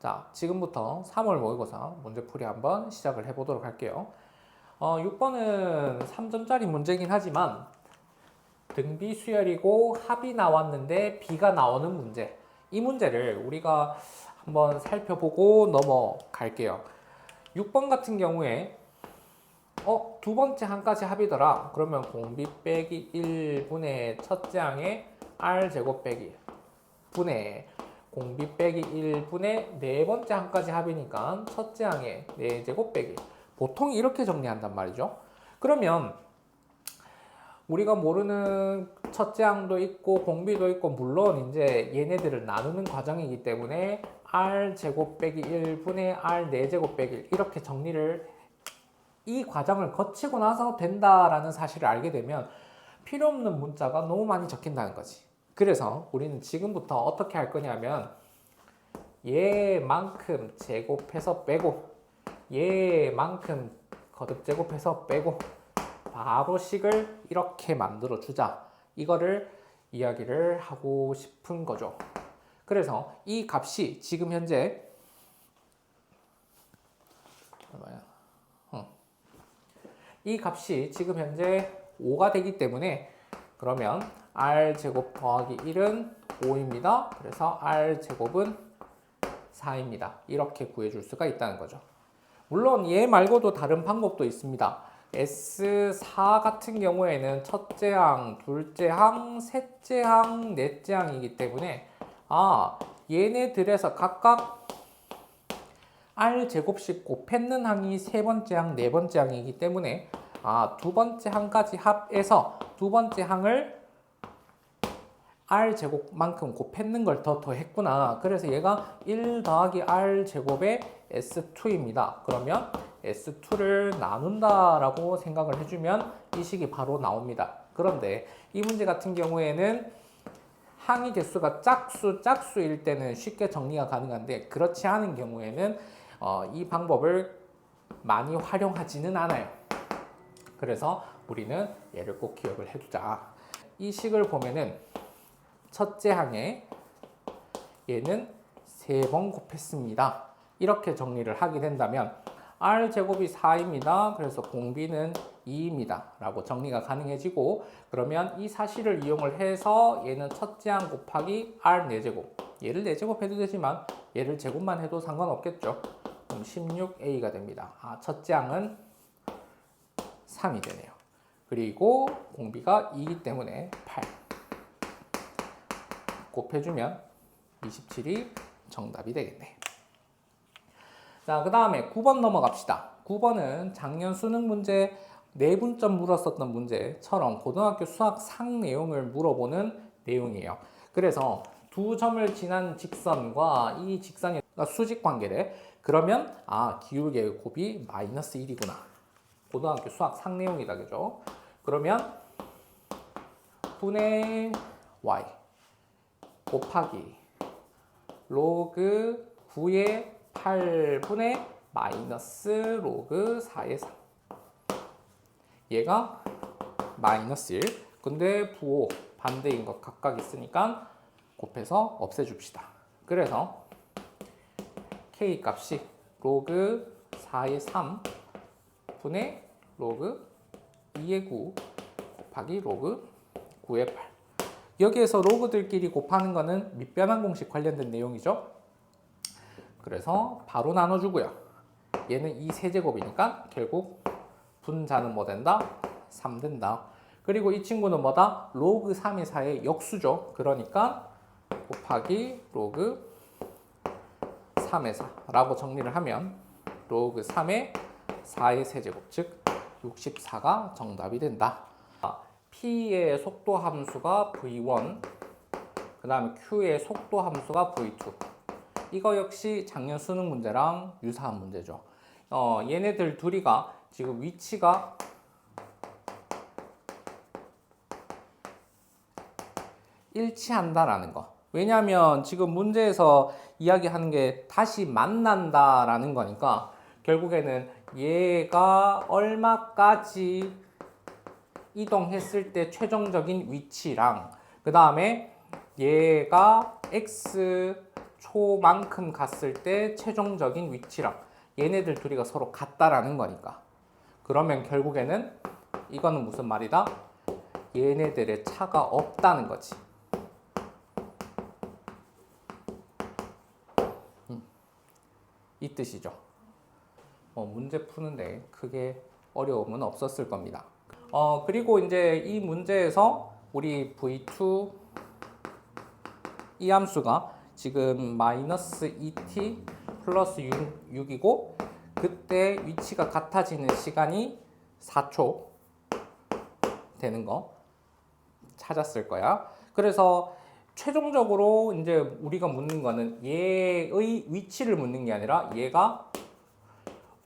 자, 지금부터 3월 모의고사 문제풀이 한번 시작을 해보도록 할게요. 6번은 3점짜리 문제긴 하지만 등비 수열이고 합이 나왔는데 비가 나오는 문제. 이 문제를 우리가 한번 살펴보고 넘어갈게요. 6번 같은 경우에 두 번째 항까지 합이더라. 그러면 공비 빼기 1분의 첫째 항의 r제곱 빼기 분의 공비 빼기 1분의 네 번째 항까지 합이니까 첫째 항의 4제곱 빼기. 보통 이렇게 정리한단 말이죠. 그러면 우리가 모르는 첫째 항도 있고 공비도 있고 물론 이제 얘네들을 나누는 과정이기 때문에 r제곱 빼기 1분의 r 4제곱 빼기 1 이렇게 정리를 이 과정을 거치고 나서 된다라는 사실을 알게 되면 필요 없는 문자가 너무 많이 적힌다는 거지. 그래서 우리는 지금부터 어떻게 할 거냐면 얘만큼 제곱해서 빼고 얘만큼 거듭 제곱해서 빼고 바로 식을 이렇게 만들어 주자. 이거를 이야기를 하고 싶은 거죠. 그래서 이 값이 지금 현재 이 값이 지금 현재 5가 되기 때문에 그러면 r제곱 더하기 1은 5입니다. 그래서 r제곱은 4입니다. 이렇게 구해줄 수가 있다는 거죠. 물론 얘 말고도 다른 방법도 있습니다. S4 같은 경우에는 첫째 항, 둘째 항, 셋째 항, 넷째 항이기 때문에 얘네들에서 각각 r제곱씩 곱했는 항이 세 번째 항, 네 번째 항이기 때문에 두 번째 항까지 합해서 두 번째 항을 r제곱만큼 곱했는 걸 더했구나. 그래서 얘가 1 더하기 r제곱의 S2입니다. 그러면 S2를 나눈다라고 생각을 해주면 이 식이 바로 나옵니다. 그런데 이 문제 같은 경우에는 항의 개수가 짝수일 때는 쉽게 정리가 가능한데 그렇지 않은 경우에는 이 방법을 많이 활용하지는 않아요. 그래서 우리는 얘를 꼭 기억을 해두자. 이 식을 보면은 첫째 항에 얘는 3번 곱했습니다. 이렇게 정리를 하게 된다면 r제곱이 4입니다. 그래서 공비는 2입니다. 라고 정리가 가능해지고 그러면 이 사실을 이용을 해서 얘는 첫째 항 곱하기 r 4제곱 얘를 4제곱 해도 되지만 얘를 제곱만 해도 상관없겠죠. 그럼 16a가 됩니다. 첫째 항은 3이 되네요. 그리고 공비가 2이기 때문에 8 곱해주면 27이 정답이 되겠네. 자, 그 다음에 9번 넘어갑시다. 9번은 작년 수능 문제 4분점 물었었던 문제처럼 고등학교 수학 상 내용을 물어보는 내용이에요. 그래서 두 점을 지난 직선과 이 직선이 수직 관계래. 그러면 기울기의 곱이 마이너스 1이구나. 고등학교 수학 상 내용이다, 그죠? 그러면 분의 y 곱하기 로그 9의 8분의 마이너스 로그 4의 3 얘가 마이너스 1 근데 부호 반대인 것 각각 있으니까 곱해서 없애줍시다. 그래서 k 값이 로그 4의 3 분의 로그 2의 9 곱하기 로그 9의 8 여기에서 로그들끼리 곱하는 거는 밑변환 공식 관련된 내용이죠. 그래서 바로 나눠주고요. 얘는 2 세제곱이니까 결국 분자는 뭐 된다? 3 된다. 그리고 이 친구는 뭐다? 로그 3의 4의 역수죠. 그러니까 곱하기 로그 3의 4라고 정리를 하면 로그 3의 4의 세제곱 즉 64가 정답이 된다. P의 속도 함수가 V1 그 다음에 Q의 속도 함수가 V2 이거 역시 작년 수능 문제랑 유사한 문제죠. 얘네들 둘이가 지금 위치가 일치한다라는 거. 왜냐하면 지금 문제에서 이야기하는 게 다시 만난다라는 거니까 결국에는 얘가 얼마까지 이동했을 때 최종적인 위치랑 그 다음에 얘가 x 초만큼 갔을 때 최종적인 위치랑 얘네들 둘이가 서로 같다라는 거니까. 그러면 결국에는 이거는 무슨 말이다? 얘네들의 차가 없다는 거지. 이 뜻이죠. 문제 푸는데 크게 어려움은 없었을 겁니다. 그리고 이제 이 문제에서 우리 V2 이 함수가 지금 마이너스 2t 플러스 6이고 그때 위치가 같아지는 시간이 4초 되는 거 찾았을 거야. 그래서 최종적으로 이제 우리가 묻는 거는 얘의 위치를 묻는 게 아니라 얘가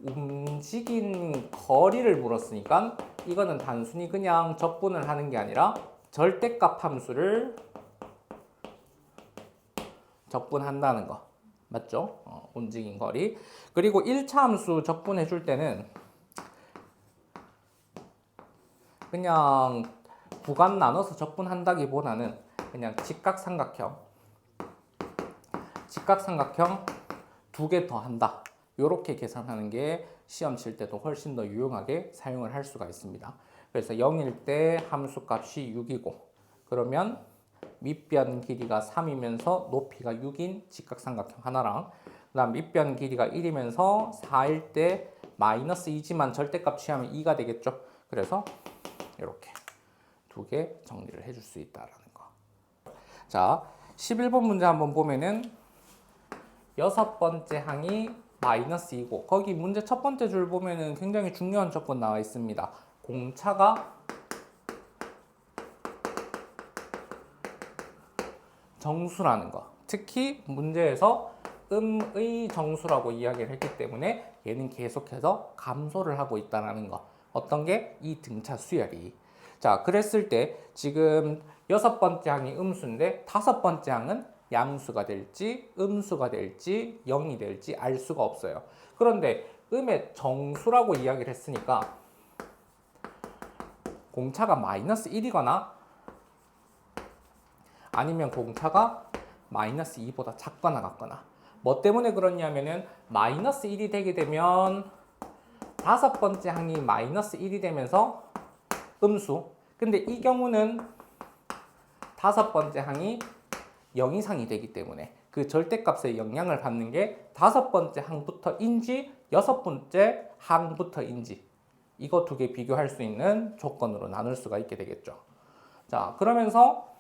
움직인 거리를 물었으니까 이거는 단순히 그냥 적분을 하는 게 아니라 절대값 함수를 적분한다는 거 맞죠? 움직인 거리. 그리고 1차 함수 적분해 줄 때는 그냥 구간 나눠서 적분한다기보다는 그냥 직각삼각형 두 개 더 한다. 이렇게 계산하는 게 시험 칠 때도 훨씬 더 유용하게 사용을 할 수가 있습니다. 그래서 0일 때 함수값이 6이고 그러면 밑변 길이가 3이면서 높이가 6인 직각삼각형 하나랑 그 다음 밑변 길이가 1이면서 4일 때 마이너스 2지만 절대값 취하면 2가 되겠죠. 그래서 이렇게 두 개 정리를 해줄 수 있다라는 거. 자, 11번 문제 한번 보면은 여섯 번째 항이 마이너스 2고 거기 문제 첫 번째 줄 보면은 굉장히 중요한 조건 나와 있습니다. 공차가 정수라는 거. 특히 문제에서 음의 정수라고 이야기를 했기 때문에 얘는 계속해서 감소를 하고 있다는 거. 어떤 게? 이 등차 수열이. 자, 그랬을 때 지금 여섯 번째 항이 음수인데 다섯 번째 항은 양수가 될지 음수가 될지 0이 될지 알 수가 없어요. 그런데 음의 정수라고 이야기를 했으니까 공차가 마이너스 1이거나 아니면 공차가 마이너스 2보다 작거나 같거나. 뭐 때문에 그러냐면은 마이너스 1이 되게 되면 다섯 번째 항이 마이너스 1이 되면서 음수. 근데 이 경우는 다섯 번째 항이 0 이상이 되기 때문에 그 절대값의 영향을 받는 게 다섯 번째 항부터인지 여섯 번째 항부터인지 이거 두 개 비교할 수 있는 조건으로 나눌 수가 있게 되겠죠. 자, 그러면서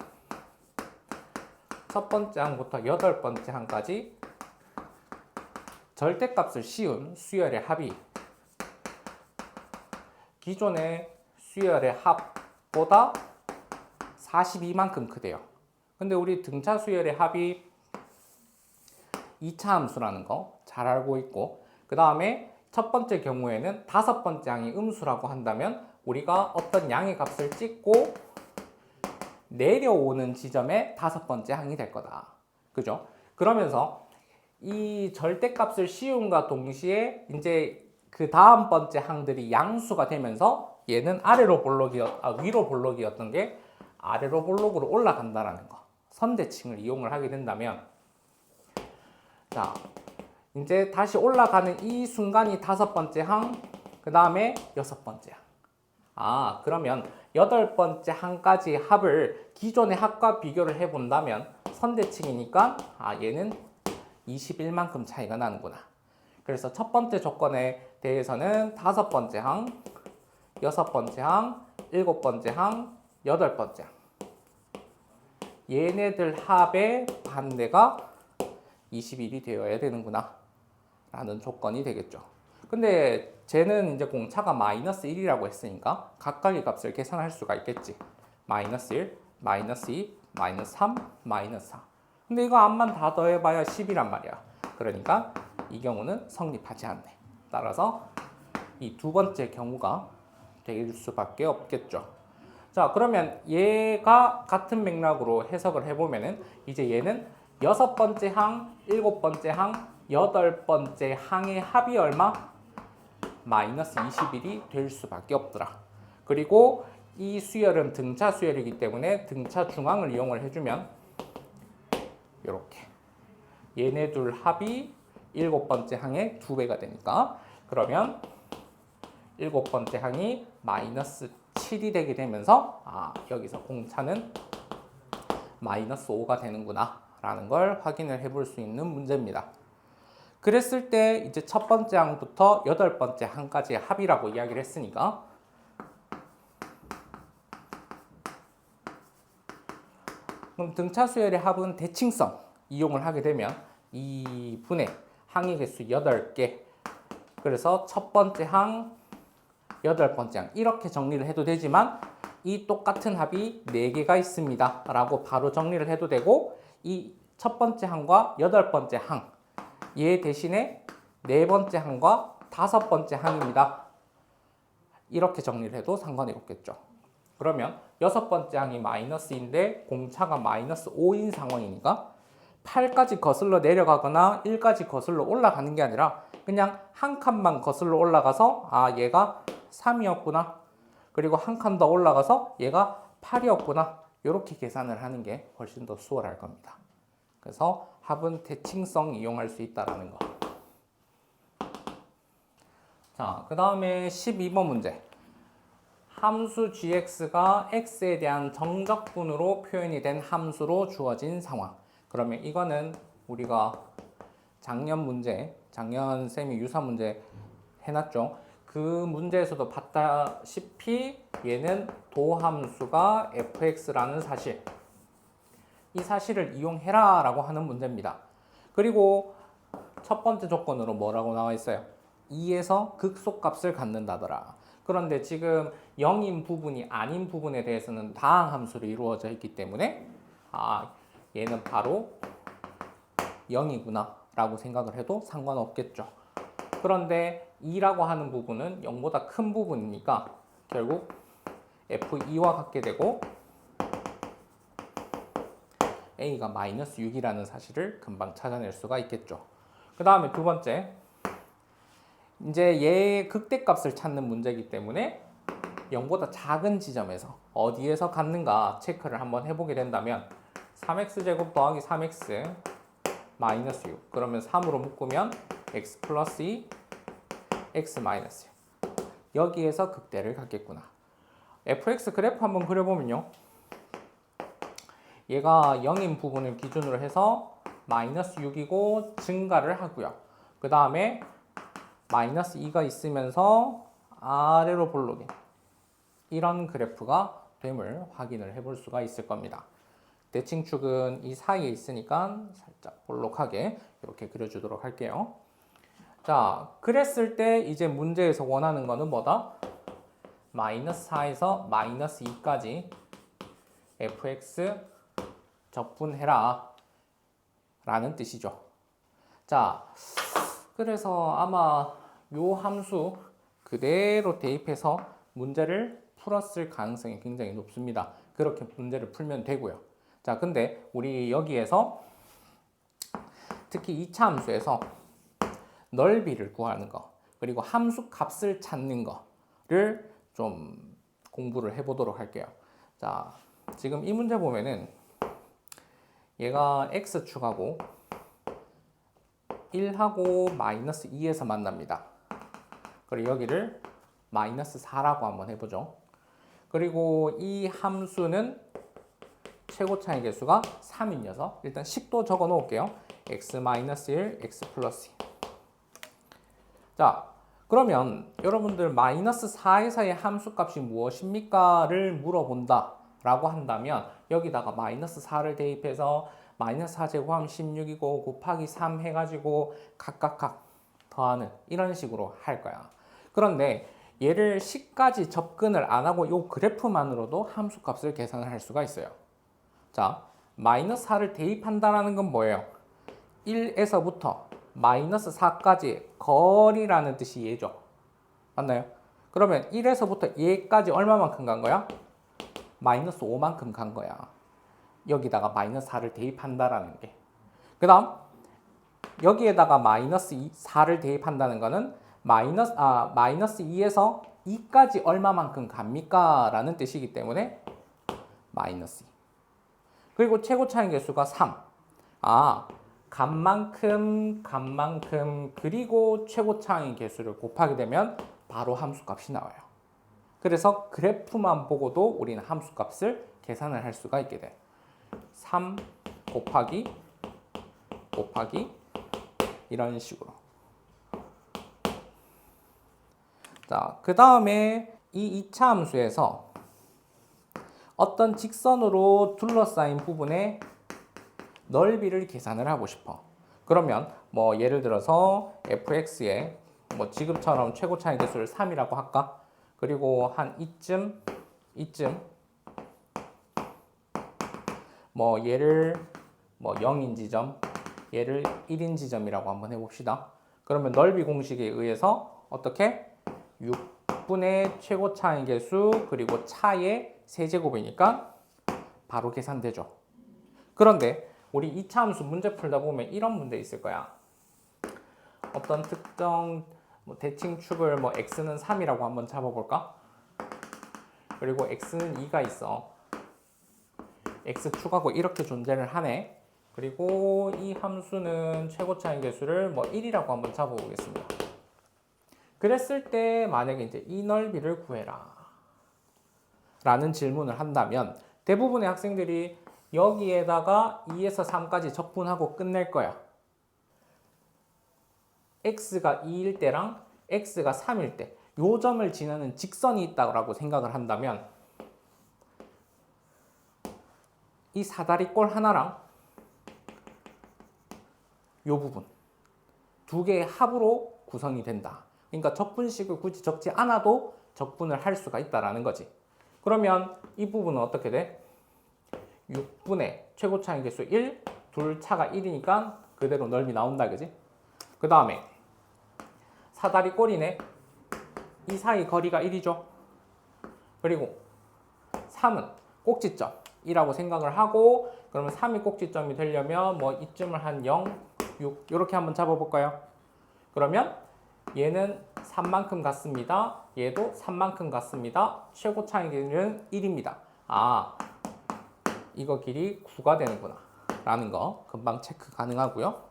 첫 번째 항부터 여덟 번째 항까지 절대값을 씌운 수열의 합이 기존의 수열의 합보다 42만큼 크대요. 근데 우리 등차 수열의 합이 2차 함수라는 거 잘 알고 있고 그 다음에 첫 번째 경우에는 다섯 번째 항이 음수라고 한다면 우리가 어떤 양의 값을 찍고 내려오는 지점에 다섯 번째 항이 될 거다. 그죠? 그러면서 이 절대값을 씌움과 동시에 이제 그 다음 번째 항들이 양수가 되면서 얘는 위로 볼록이었던 게 아래로 볼록으로 올라간다라는 거. 선대칭을 이용을 하게 된다면 자, 이제 다시 올라가는 이 순간이 다섯 번째 항, 그 다음에 여섯 번째 항. 그러면 여덟 번째 항까지 합을 기존의 합과 비교를 해본다면 선대칭이니까 얘는 21만큼 차이가 나는구나. 그래서 첫 번째 조건에 대해서는 다섯 번째 항, 여섯 번째 항, 일곱 번째 항, 여덟 번째 항. 얘네들 합의 반대가 21이 되어야 되는구나 라는 조건이 되겠죠. 근데 쟤는 이제 공차가 마이너스 1이라고 했으니까 각각의 값을 계산할 수가 있겠지. 마이너스 1, 마이너스 2, 마이너스 3, 마이너스 4. 근데 이거 앞만 다 더해봐야 10이란 말이야. 그러니까 이 경우는 성립하지 않네. 따라서 이 두 번째 경우가 될 수밖에 없겠죠. 자, 그러면 얘가 같은 맥락으로 해석을 해보면은 이제 얘는 여섯 번째 항, 일곱 번째 항, 여덟 번째 항의 합이 얼마? 마이너스 21이 될 수밖에 없더라. 그리고 이 수열은 등차 수열이기 때문에 등차 중앙을 이용을 해주면 이렇게 얘네 둘 합이 7번째 항의 2배가 되니까 그러면 7번째 항이 마이너스 7이 되게 되면서 여기서 공차는 마이너스 5가 되는구나 라는 걸 확인을 해볼 수 있는 문제입니다. 그랬을 때 이제 첫 번째 항부터 8번째 항까지의 합이라고 이야기를 했으니까 그럼 등차 수열의 합은 대칭성 이용을 하게 되면 이 분의 항의 개수 8개 그래서 첫 번째 항, 8번째 항 이렇게 정리를 해도 되지만 이 똑같은 합이 4개가 있습니다 라고 바로 정리를 해도 되고 이 첫 번째 항과 8번째 항 얘 대신에 4번째 항과 5번째 항입니다 이렇게 정리를 해도 상관이 없겠죠. 그러면 6번째 항이 마이너스인데 공차가 마이너스 5인 상황이니까 8까지 거슬러 내려가거나 1까지 거슬러 올라가는 게 아니라 그냥 한 칸만 거슬러 올라가서 얘가 3이었구나 그리고 한 칸 더 올라가서 얘가 8이었구나 이렇게 계산을 하는 게 훨씬 더 수월할 겁니다. 그래서 합은 대칭성 이용할 수 있다는 거. 자, 그 다음에 12번 문제. 함수 gx가 x에 대한 정적분으로 표현이 된 함수로 주어진 상황. 그러면 이거는 우리가 작년 쌤이 유사 문제 해놨죠. 그 문제에서도 봤다시피 얘는 도함수가 fx라는 사실, 이 사실을 이용해라 라고 하는 문제입니다. 그리고 첫 번째 조건으로 뭐라고 나와 있어요? 2에서 극소값을 갖는다더라. 그런데 지금 0인 부분이 아닌 부분에 대해서는 다항함수로 이루어져 있기 때문에 얘는 바로 0이구나 라고 생각을 해도 상관없겠죠. 그런데 2라고 하는 부분은 0보다 큰 부분이니까 결국 f2와 같게 되고 a가 마이너스 6이라는 사실을 금방 찾아낼 수가 있겠죠. 그 다음에 두 번째, 이제 얘의 극대값을 찾는 문제이기 때문에 0보다 작은 지점에서 어디에서 갖는가 체크를 한번 해보게 된다면 3x제곱 더하기 3x 마이너스 6 그러면 3으로 묶으면 x 플러스 2 x 마이너스 6 여기에서 극대를 갖겠구나. fx 그래프 한번 그려보면요, 얘가 0인 부분을 기준으로 해서 마이너스 6이고 증가를 하고요. 그 다음에 마이너스 2가 있으면서 아래로 볼록인 이런 그래프가 됨을 확인을 해볼 수가 있을 겁니다. 대칭축은 이 사이에 있으니까 살짝 볼록하게 이렇게 그려주도록 할게요. 자, 그랬을 때 이제 문제에서 원하는 거는 뭐다? 마이너스 4에서 마이너스 2까지 fx 적분해라 라는 뜻이죠. 자, 그래서 아마 요 함수 그대로 대입해서 문제를 풀었을 가능성이 굉장히 높습니다. 그렇게 문제를 풀면 되고요. 자, 근데 우리 여기에서 특히 2차 함수에서 넓이를 구하는 거 그리고 함수 값을 찾는 거를 좀 공부를 해보도록 할게요. 자, 지금 이 문제 보면은 얘가 x축하고 1하고 마이너스 2에서 만납니다. 그리고 여기를 마이너스 4라고 한번 해보죠. 그리고 이 함수는 최고차의 개수가 3인 녀석, 일단 식도 적어 놓을게요. x 마이너스 1, x 플러스 2. 자, 그러면 여러분들 마이너스 4에서의 함수값이 무엇입니까?를 물어본다 라고 한다면 여기다가 마이너스 4를 대입해서 마이너스 4제곱하면 16이고 곱하기 3 해가지고 각각 더하는 이런 식으로 할 거야. 그런데 얘를 10까지 접근을 안 하고 이 그래프만으로도 함수값을 계산을 할 수가 있어요. 자, 마이너스 4를 대입한다라는 건 뭐예요? 1에서부터 마이너스 4까지 거리라는 뜻이 얘죠. 맞나요? 그러면 1에서부터 얘까지 얼마만큼 간 거야? 마이너스 5만큼 간 거야. 여기다가 마이너스 4를 대입한다라는 게. 그 다음 여기에다가 마이너스 4를 대입한다는 거는 마이너스 2에서 2까지 얼마만큼 갑니까? 라는 뜻이기 때문에 마이너스 2. 그리고 최고차의 개수가 3. 값만큼 그리고 최고차항의 개수를 곱하게 되면 바로 함수값이 나와요. 그래서 그래프만 보고도 우리는 함수값을 계산을 할 수가 있게 돼. 3 곱하기 이런 식으로. 자, 그 다음에 이 2차 함수에서 어떤 직선으로 둘러싸인 부분의 넓이를 계산을 하고 싶어. 그러면 뭐 예를 들어서 fx의 뭐 지금처럼 최고차의 개수를 3이라고 할까? 그리고 한 이쯤 뭐 얘를 뭐 0인 지점, 얘를 1인 지점이라고 한번 해봅시다. 그러면 넓이 공식에 의해서 어떻게? 6분의 최고차의 개수 그리고 차의 세제곱이니까 바로 계산되죠. 그런데 우리 2차 함수 문제 풀다 보면 이런 문제 있을 거야. 어떤 특정 뭐 대칭축을 뭐 x는 3이라고 한번 잡아볼까? 그리고 x는 2가 있어. x축하고 이렇게 존재를 하네. 그리고 이 함수는 최고차의 개수를 뭐 1이라고 한번 잡아보겠습니다. 그랬을 때 만약에 이제 이 넓이를 구해라 라는 질문을 한다면 대부분의 학생들이 여기에다가 2에서 3까지 적분하고 끝낼 거야. x가 2일 때랑 x가 3일 때 요 점을 지나는 직선이 있다고 생각을 한다면 이 사다리꼴 하나랑 요 부분 두 개의 합으로 구성이 된다. 그러니까 적분식을 굳이 적지 않아도 적분을 할 수가 있다라는 거지. 그러면 이 부분은 어떻게 돼? 6분의 최고차의 개수 1, 둘 차가 1이니까 그대로 넓이 나온다, 그지? 그 다음에 사다리 꼴이네. 이 사이 거리가 1이죠. 그리고 3은 꼭지점이라고 생각을 하고 그러면 3이 꼭지점이 되려면 뭐 이쯤을 한 0, 6 이렇게 한번 잡아볼까요? 그러면 얘는 3만큼 같습니다. 얘도 3만큼 같습니다. 최고차의 길이는 1입니다. 아, 이거 길이 9가 되는구나 라는 거 금방 체크 가능하고요.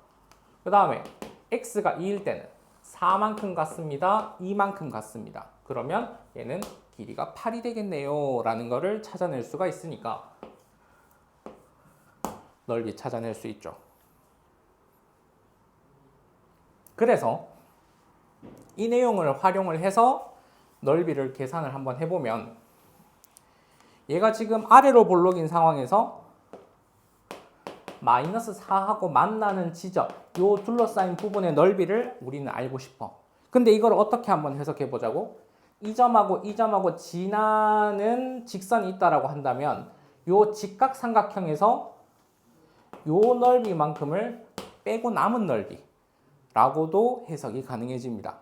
그 다음에 x가 2일 때는 4만큼 같습니다. 2만큼 같습니다. 그러면 얘는 길이가 8이 되겠네요 라는 거를 찾아낼 수가 있으니까 넓이 찾아낼 수 있죠. 그래서 이 내용을 활용을 해서 넓이를 계산을 한번 해보면 얘가 지금 아래로 볼록인 상황에서 마이너스 4하고 만나는 지점, 요 둘러싸인 부분의 넓이를 우리는 알고 싶어. 근데 이걸 어떻게 한번 해석해 보자고? 이 점하고 지나는 직선이 있다라고 한다면 요 직각삼각형에서 요 넓이만큼을 빼고 남은 넓이라고도 해석이 가능해집니다.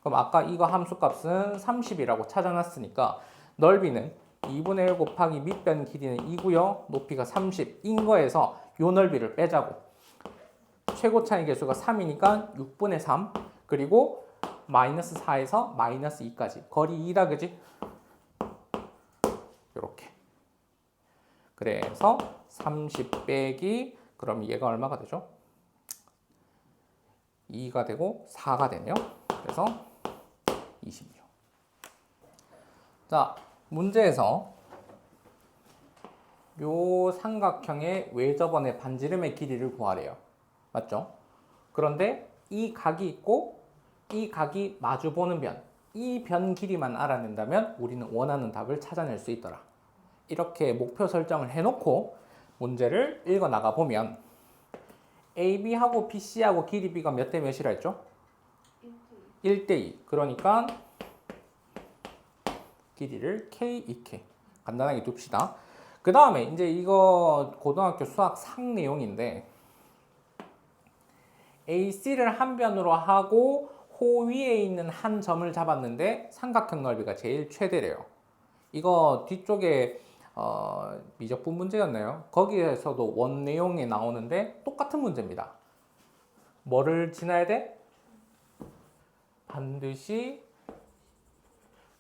그럼 아까 이거 함수값은 30이라고 찾아놨으니까 넓이는 2분의 1 곱하기 밑변 길이는 2고요. 높이가 30인 거에서 요 넓이를 빼자고. 최고차의 개수가 3이니까 6분의 3 그리고 마이너스 4에서 마이너스 2까지 거리 2다 그지? 요렇게. 그래서 30 빼기 그럼 얘가 얼마가 되죠? 2가 되고 4가 되네요. 그래서 26. 자, 문제에서 요 삼각형의 외접원의 반지름의 길이를 구하래요. 맞죠? 그런데 이 각이 있고 이 각이 마주보는 변, 이 변 길이만 알아낸다면 우리는 원하는 답을 찾아낼 수 있더라. 이렇게 목표 설정을 해놓고 문제를 읽어 나가 보면 AB하고 BC하고 길이 B가 몇 대 몇이라 했죠? 1대2. 그러니까 길이를 K, 2K 간단하게 둡시다. 그 다음에 이제 이거 고등학교 수학 상 내용인데 AC를 한 변으로 하고 호 위에 있는 한 점을 잡았는데 삼각형 넓이가 제일 최대래요. 이거 뒤쪽에 미적분 문제였나요? 거기에서도 원 내용이 나오는데 똑같은 문제입니다. 뭐를 지나야 돼? 반드시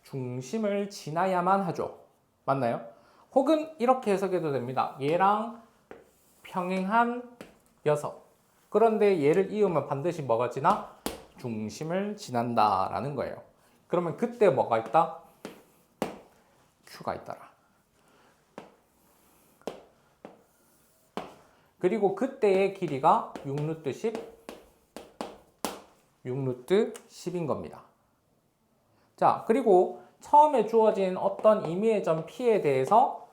중심을 지나야만 하죠. 맞나요? 혹은 이렇게 해석해도 됩니다. 얘랑 평행한 녀석, 그런데 얘를 이으면 반드시 뭐가 지나? 중심을 지난다라는 거예요. 그러면 그때 뭐가 있다? Q가 있더라. 그리고 그때의 길이가 6루트 10, 6루트 10인 겁니다. 자, 그리고 처음에 주어진 어떤 임의의 점 P에 대해서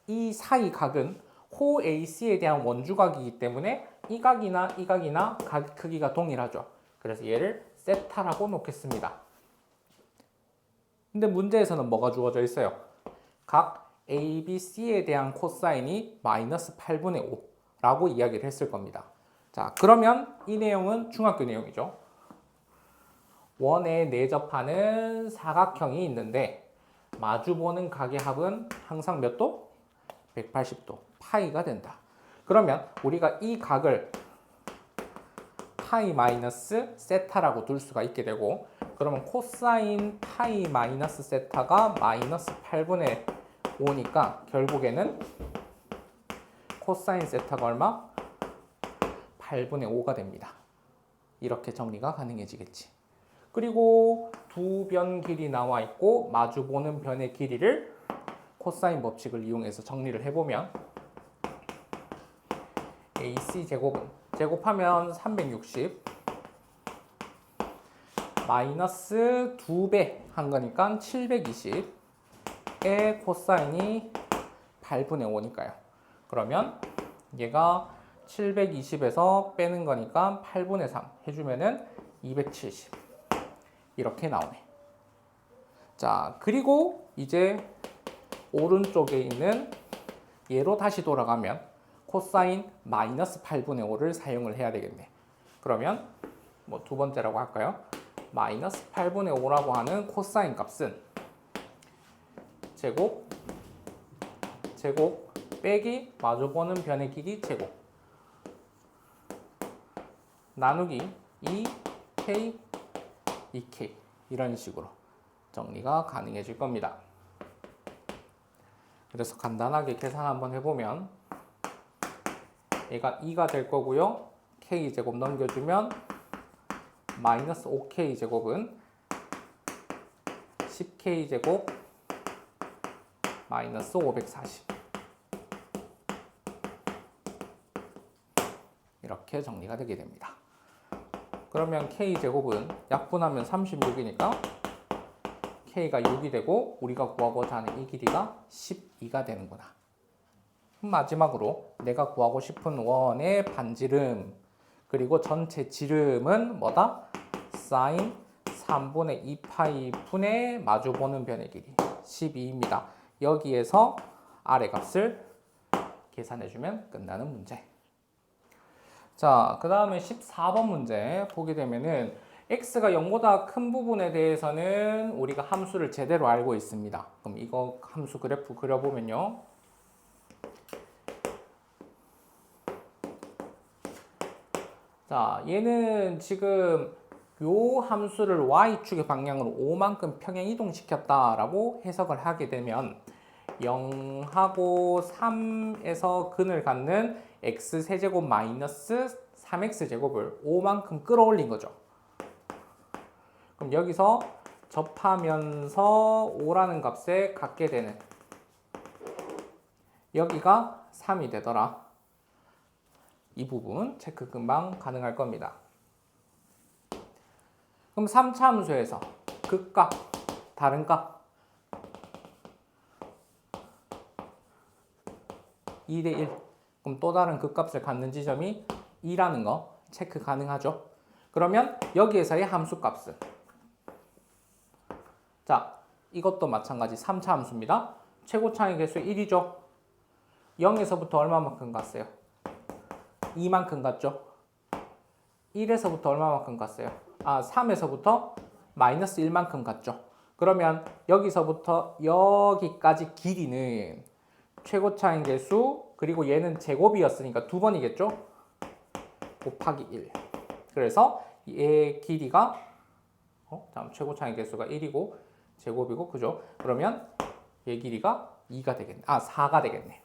이 사이 각은 호 AC에 대한 원주각이기 때문에 이 각이나 이 각이나 각 크기가 동일하죠. 그래서 얘를 세타라고 놓겠습니다. 근데 문제에서는 뭐가 주어져 있어요? 각 ABC에 대한 코사인이 마이너스 8분의 5라고 이야기를 했을 겁니다. 자, 그러면 이 내용은 중학교 내용이죠. 원에 내접하는 사각형이 있는데 마주보는 각의 합은 항상 몇 도? 180도, 파이가 된다. 그러면 우리가 이 각을 파이 마이너스 세타라고 둘 수가 있게 되고, 그러면 코사인 파이 마이너스 세타가 마이너스 8분의 5니까 결국에는 코사인 세타가 얼마? 8분의 5가 됩니다. 이렇게 정리가 가능해지겠지. 그리고 두 변 길이 나와 있고 마주보는 변의 길이를 코사인 법칙을 이용해서 정리를 해보면 AC 제곱은 제곱하면 360 마이너스 2배 한 거니까 720의 코사인이 8분의 5니까요. 그러면 얘가 720에서 빼는 거니까 8분의 3 해주면은 270 이렇게 나오네. 자, 그리고 이제 오른쪽에 있는 얘로 다시 돌아가면 코사인 마이너스 8분의 5를 사용을 해야 되겠네. 그러면 뭐 두 번째라고 할까요? 마이너스 8분의 5라고 하는 코사인 값은 제곱 빼기 마주보는 변의 길이 제곱 나누기 2k 2k 이런 식으로 정리가 가능해질 겁니다. 그래서 간단하게 계산 한번 해보면 얘가 2가 될 거고요. k제곱 넘겨주면 마이너스 5k제곱은 10k제곱 마이너스 540 이렇게 정리가 되게 됩니다. 그러면 k제곱은 약분하면 36이니까 k가 6이 되고 우리가 구하고자 하는 이 길이가 12가 되는구나. 마지막으로 내가 구하고 싶은 원의 반지름 그리고 전체 지름은 뭐다? 사인 3분의 2파이 분의 마주보는 변의 길이 12입니다. 여기에서 아래 값을 계산해주면 끝나는 문제. 자, 그 다음에 14번 문제 보게 되면은 x가 0보다 큰 부분에 대해서는 우리가 함수를 제대로 알고 있습니다. 그럼 이거 함수 그래프 그려보면요. 자, 얘는 지금 요 함수를 y축의 방향으로 5만큼 평행 이동시켰다라고 해석을 하게 되면 0하고 3에서 근을 갖는 x세제곱 마이너스 3x제곱을 5만큼 끌어올린 거죠. 그럼 여기서 접하면서 5라는 값에 갖게 되는 여기가 3이 되더라. 이 부분 체크 금방 가능할 겁니다. 그럼 3차 함수에서 극값, 다른 값 2대 1 그럼 또 다른 극값을 갖는 지점이 2라는 거 체크 가능하죠. 그러면 여기에서의 함수값은 자, 이것도 마찬가지 3차 함수입니다. 최고차의 개수 1이죠. 0에서부터 얼마만큼 갔어요? 2만큼 갔죠. 1에서부터 얼마만큼 갔어요? 3에서부터 마이너스 1만큼 갔죠. 그러면 여기서부터 여기까지 길이는 최고차인 개수 그리고 얘는 제곱이었으니까 두 번이겠죠? 곱하기 1. 그래서 얘 길이가 다음 최고차인 개수가 1이고 제곱이고 그죠? 그러면 얘 길이가 2가 되겠네. 4가 되겠네.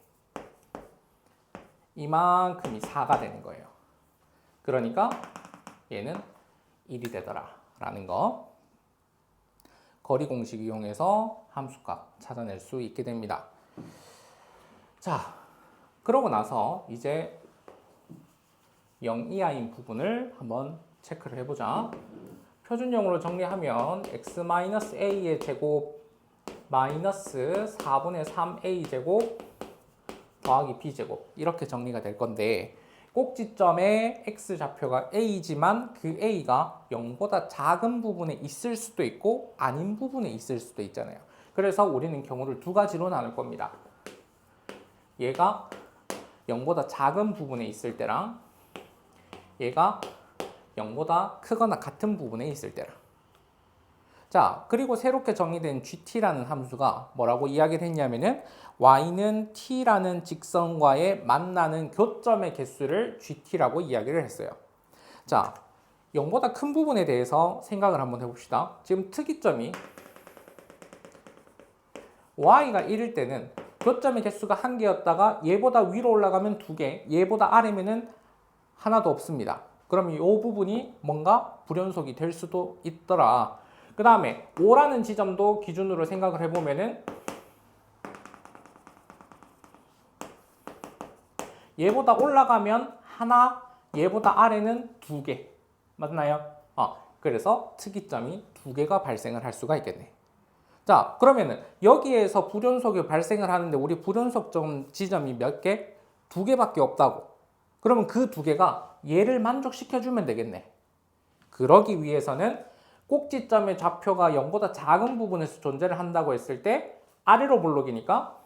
이만큼이 4가 되는 거예요. 그러니까 얘는 1이 되더라 라는 거. 거리 공식 이용해서 함수값 찾아낼 수 있게 됩니다. 자, 그러고 나서 이제 0 이하인 부분을 한번 체크를 해보자. 표준형으로 정리하면 x-a의 제곱 마이너스 4분의 3a 제곱 더하기 b 제곱 이렇게 정리가 될 건데, 꼭지점의 x좌표가 a지만 그 a가 0보다 작은 부분에 있을 수도 있고 아닌 부분에 있을 수도 있잖아요. 그래서 우리는 경우를 두 가지로 나눌 겁니다. 얘가 0보다 작은 부분에 있을 때랑 얘가 0보다 크거나 같은 부분에 있을 때랑. 자, 그리고 새롭게 정의된 GT라는 함수가 뭐라고 이야기를 했냐면은 Y는 T라는 직선과의 만나는 교점의 개수를 GT라고 이야기를 했어요. 자, 0보다 큰 부분에 대해서 생각을 한번 해봅시다. 지금 특이점이 Y가 1일 때는 교점의 개수가 1개였다가 얘보다 위로 올라가면 2개, 얘보다 아래면은 하나도 없습니다. 그럼 이 부분이 뭔가 불연속이 될 수도 있더라. 그 다음에 5라는 지점도 기준으로 생각을 해보면은 얘보다 올라가면 하나, 얘보다 아래는 2개. 맞나요? 그래서 특이점이 2개가 발생을 할 수가 있겠네. 자, 그러면은 여기에서 불연속이 발생을 하는데 우리 불연속점 지점이 몇 개? 2개밖에 없다고. 그러면 그 2개가 얘를 만족시켜주면 되겠네. 그러기 위해서는 꼭지점의 좌표가 0보다 작은 부분에서 존재를 한다고 했을 때 아래로 볼록이니까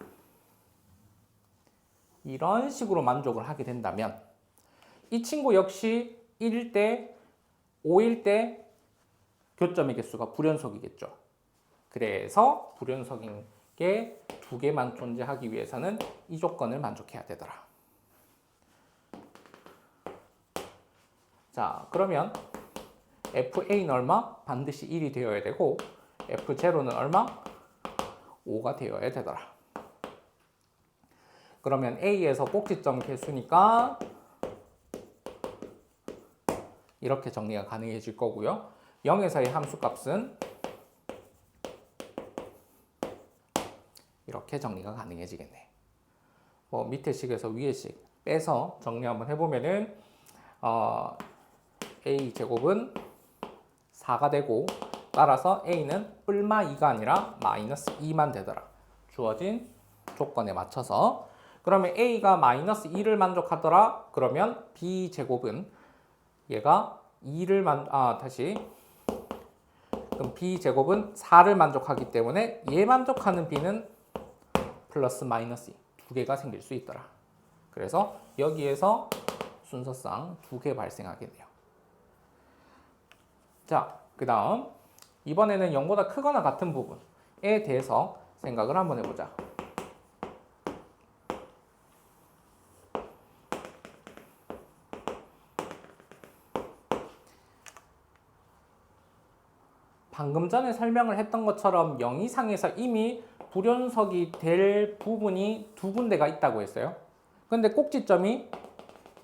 이런 식으로 만족을 하게 된다면 이 친구 역시 1일 때, 5일 때 교점의 개수가 불연속이겠죠. 그래서 불연속인 게 2개만 존재하기 위해서는 이 조건을 만족해야 되더라. 자, 그러면 FA는 얼마? 반드시 1이 되어야 되고 F0는 얼마? 5가 되어야 되더라. 그러면 A에서 꼭지점 개수니까 이렇게 정리가 가능해질 거고요. 0에서의 함수값은 이렇게 정리가 가능해지겠네. 밑에 식에서 위에 식 빼서 정리 한번 해보면은 A 제곱은 4가 되고 따라서 A는 뿔마 2가 아니라 마이너스 2만 되더라. 주어진 조건에 맞춰서. 그러면 A가 마이너스 2를 만족하더라. 그러면 B 제곱은 얘가 2를 그럼 B 제곱은 4를 만족하기 때문에 얘 만족하는 B는 플러스 마이너스 2개가 생길 수 있더라. 그래서 여기에서 순서상 2개 발생하겠네요. 자, 그 다음 이번에는 0보다 크거나 같은 부분에 대해서 생각을 한번 해보자. 방금 전에 설명을 했던 것처럼 0 이상에서 이미 불연속이 될 부분이 2군데가 있다고 했어요. 근데 꼭지점이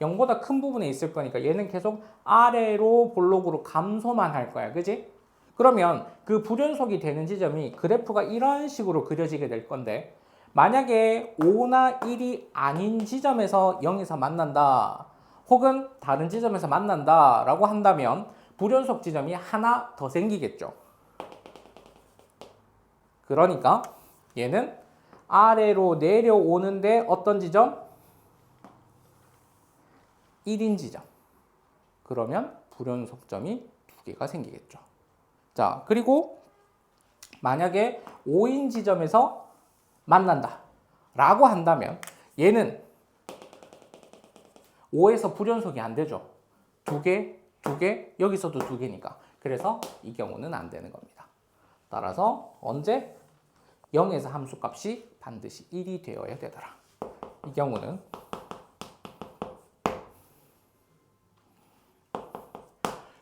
0보다 큰 부분에 있을 거니까 얘는 계속 아래로 볼록으로 감소만 할 거야. 그지? 그러면 그 불연속이 되는 지점이 그래프가 이런 식으로 그려지게 될 건데, 만약에 5나 1이 아닌 지점에서 0에서 만난다, 혹은 다른 지점에서 만난다 라고 한다면 불연속 지점이 하나 더 생기겠죠. 그러니까 얘는 아래로 내려오는데 어떤 지점? 1인 지점. 그러면 불연속점이 2개가 생기겠죠. 자, 그리고 만약에 5인 지점에서 만난다 라고 한다면 얘는 5에서 불연속이 안 되죠. 2개, 2개, 여기서도 2개니까. 그래서 이 경우는 안 되는 겁니다. 따라서 언제? 0에서 함수값이 반드시 1이 되어야 되더라. 이 경우는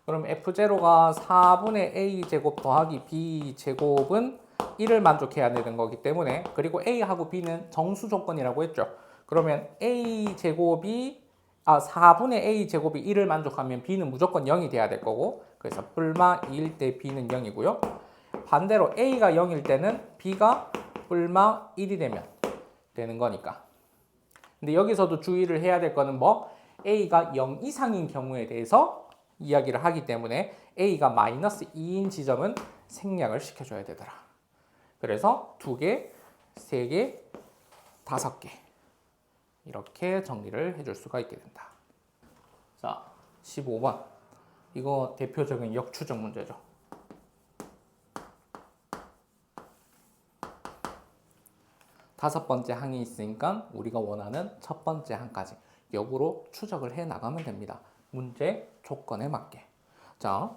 그럼 F0가 4분의 A제곱 더하기 B제곱은 1을 만족해야 되는 거기 때문에, 그리고 A하고 B는 정수 조건이라고 했죠. 그러면 a제곱이 4분의 a제곱이 1을 만족하면 b는 무조건 0이 돼야 될 거고, 그래서 뿔마 2일 때 b는 0이고요. 반대로 a가 0일 때는 b가 뿔마 1이 되는 거니까. 근데 여기서도 주의를 해야 될 거는 뭐 a가 0 이상인 경우에 대해서 이야기를 하기 때문에 a가 마이너스 2인 지점은 생략을 시켜줘야 되더라. 그래서 2개, 3개, 5개 이렇게 정리를 해줄 수가 있게 된다. 자, 15번. 이거 대표적인 역추적 문제죠. 다섯 번째 항이 있으니까 우리가 원하는 첫 번째 항까지 역으로 추적을 해 나가면 됩니다. 문제 조건에 맞게. 자,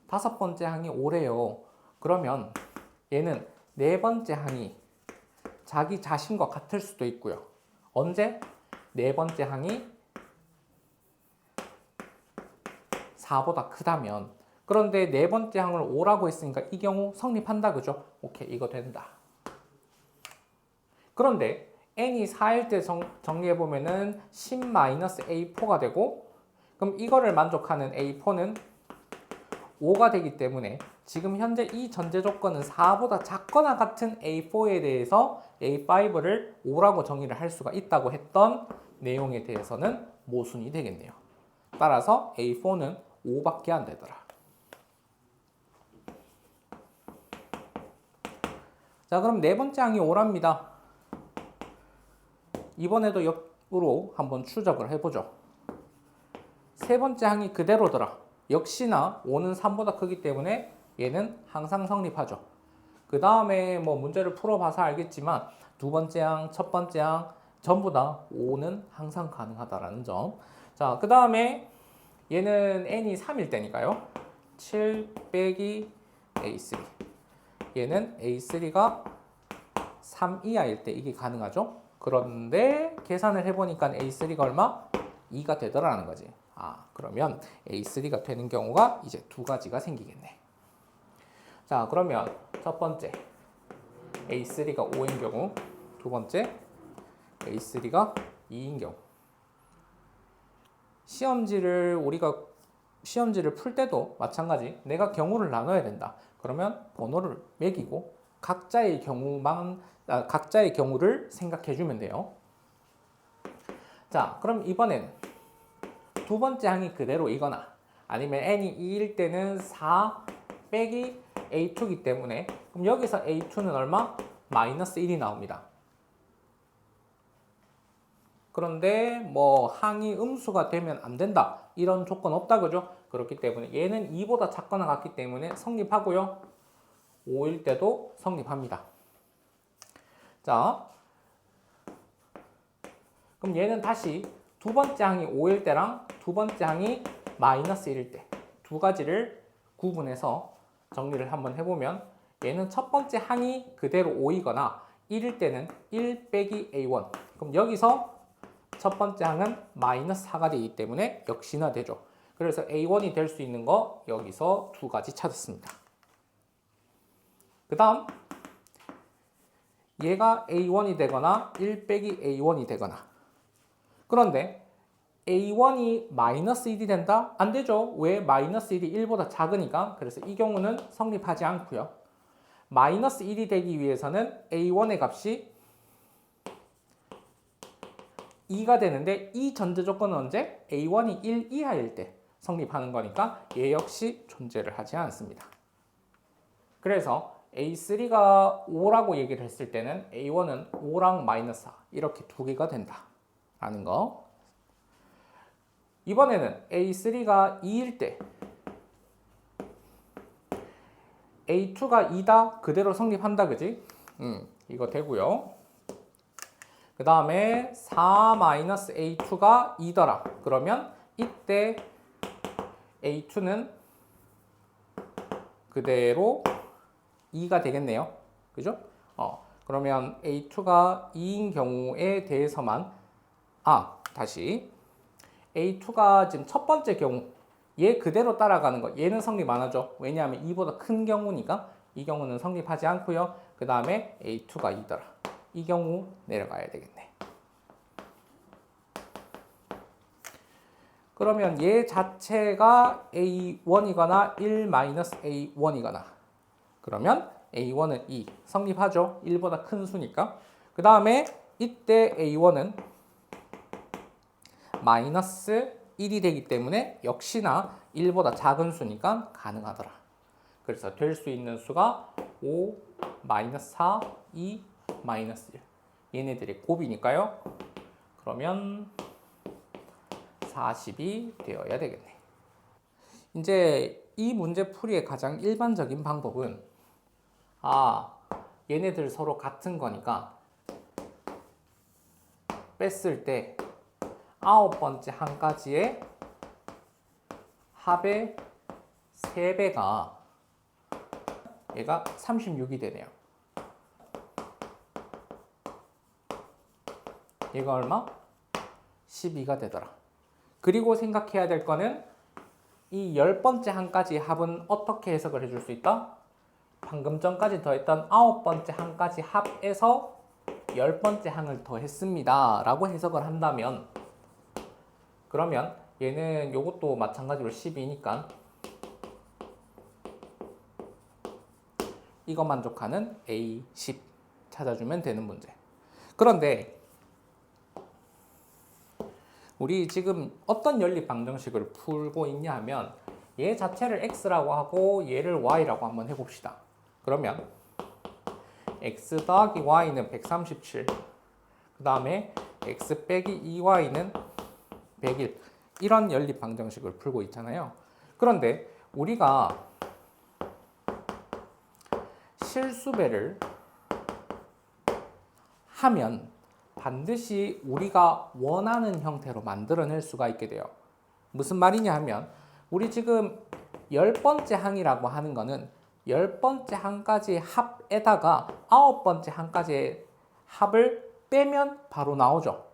다섯 번째 항이 5래요. 그러면 얘는 네 번째 항이 자기 자신과 같을 수도 있고요. 언제? 네 번째 항이 4보다 크다면. 그런데 네 번째 항을 5라고 했으니까 이 경우 성립한다, 그죠? 오케이, 이거 된다. 그런데 n이 4일 때 정리해보면은 10-a4가 되고, 그럼 이거를 만족하는 a4는 5가 되기 때문에 지금 현재 이 전제 조건은 4보다 작거나 같은 a4에 대해서 a5를 5라고 정의를 할 수가 있다고 했던 내용에 대해서는 모순이 되겠네요. 따라서 a4는 5밖에 안 되더라. 자, 그럼 네 번째 항이 5랍니다. 이번에도 역으로 한번 추적을 해보죠. 세 번째 항이 그대로더라. 역시나 5는 3보다 크기 때문에 얘는 항상 성립하죠. 그 다음에 뭐 문제를 풀어봐서 알겠지만 두 번째 항, 첫 번째 항 전부 다 5는 항상 가능하다라는 점. 자, 그 다음에 얘는 n이 3일 때니까요. 7 빼기 a3. 얘는 a3가 3 이하일 때 이게 가능하죠. 그런데 계산을 해보니까 a3가 얼마? 2가 되더라는 거지. 그러면 a3가 되는 경우가 이제 두 가지가 생기겠네. 자, 그러면 첫 번째 a3가 5인 경우, 두 번째 a3가 2인 경우. 시험지를 풀 때도 마찬가지. 내가 경우를 나눠야 된다. 그러면 번호를 매기고 각자의 경우를 생각해 주면 돼요. 자, 그럼 이번에는 두 번째 항이 그대로이거나 아니면 n이 2일 때는 4 빼기 a2이기 때문에 그럼 여기서 a2는 얼마? 마이너스 1이 나옵니다. 그런데 뭐 항이 음수가 되면 안 된다. 이런 조건 없다, 그죠? 그렇기 때문에 얘는 2보다 작거나 같기 때문에 성립하고요. 5일 때도 성립합니다. 자, 그럼 얘는 다시 두 번째 항이 5일 때랑 두 번째 항이 마이너스 1일 때 두 가지를 구분해서 정리를 한번 해보면 얘는 첫 번째 항이 그대로 5이거나 1일 때는 1 빼기 a1. 그럼 여기서 첫 번째 항은 마이너스 4가 되기 때문에 역시나 되죠. 그래서 a1이 될 수 있는 거 여기서 두 가지 찾았습니다. 그 다음 얘가 a1이 되거나 1 빼기 a1이 되거나. 그런데 a1이 마이너스 1이 된다? 안 되죠. 왜? 마이너스 1이 1보다 작으니까. 그래서 이 경우는 성립하지 않고요. 마이너스 1이 되기 위해서는 a1의 값이 2가 되는데 이 전제 조건은 언제? a1이 1 이하일 때 성립하는 거니까 얘 역시 존재를 하지 않습니다. 그래서 a3가 5라고 얘기를 했을 때는 a1은 5랑 마이너스 4 이렇게 두 개가 된다 라는 거. 이번에는 a3가 2일 때 a2가 2다 그대로 성립한다, 그지? 이거 되고요. 그 다음에 4-a2가 2더라. 그러면 이때 a2는 그대로 2가 되겠네요. 그죠? 그러면 a2가 2인 경우에 대해서만 다시 a2가 지금 첫 번째 경우 얘 그대로 따라가는 거 얘는 성립 안 하죠. 왜냐하면 2보다 큰 경우니까 이 경우는 성립하지 않고요. 그 다음에 a2가 2더라. 이 경우 내려가야 되겠네. 그러면 얘 자체가 A1이거나 1-A1이거나 그러면 A1은 2 성립하죠. 1보다 큰 수니까. 그 다음에 이때 A1은 마이너스 1이 되기 때문에 역시나 1보다 작은 수니까 가능하더라. 그래서 될 수 있는 수가 5, 마이너스 4, 2, 마이너스 1. 얘네들이 곱이니까요. 그러면 40이 되어야 되겠네. 이제 이 문제 풀이의 가장 일반적인 방법은 얘네들 서로 같은 거니까 뺐을 때 9번째 한 가지의 합의 3배가 얘가 36이 되네요. 얘가 얼마? 12가 되더라. 그리고 생각해야 될 거는 이 10번째 한 가지 합은 어떻게 해석을 해줄 수 있다? 방금 전까지 더했던 9번째 한 가지 합에서 10번째 항을 더했습니다 라고 해석을 한다면 그러면 얘는 요것도 마찬가지로 12니까 이거 만족하는 A10 찾아주면 되는 문제. 그런데 우리 지금 어떤 연립 방정식을 풀고 있냐 하면 얘 자체를 x라고 하고 얘를 y라고 한번 해봅시다. 그러면 x 더하기 y는 137, 그 다음에 x 빼기 2y는 101 이런 연립 방정식을 풀고 있잖아요. 그런데 우리가 실수배를 하면 반드시 우리가 원하는 형태로 만들어낼 수가 있게 돼요. 무슨 말이냐 하면 우리 지금 10번째 항이라고 하는 거는 10번째 항까지 합에다가 9번째 항까지의 합을 빼면 바로 나오죠.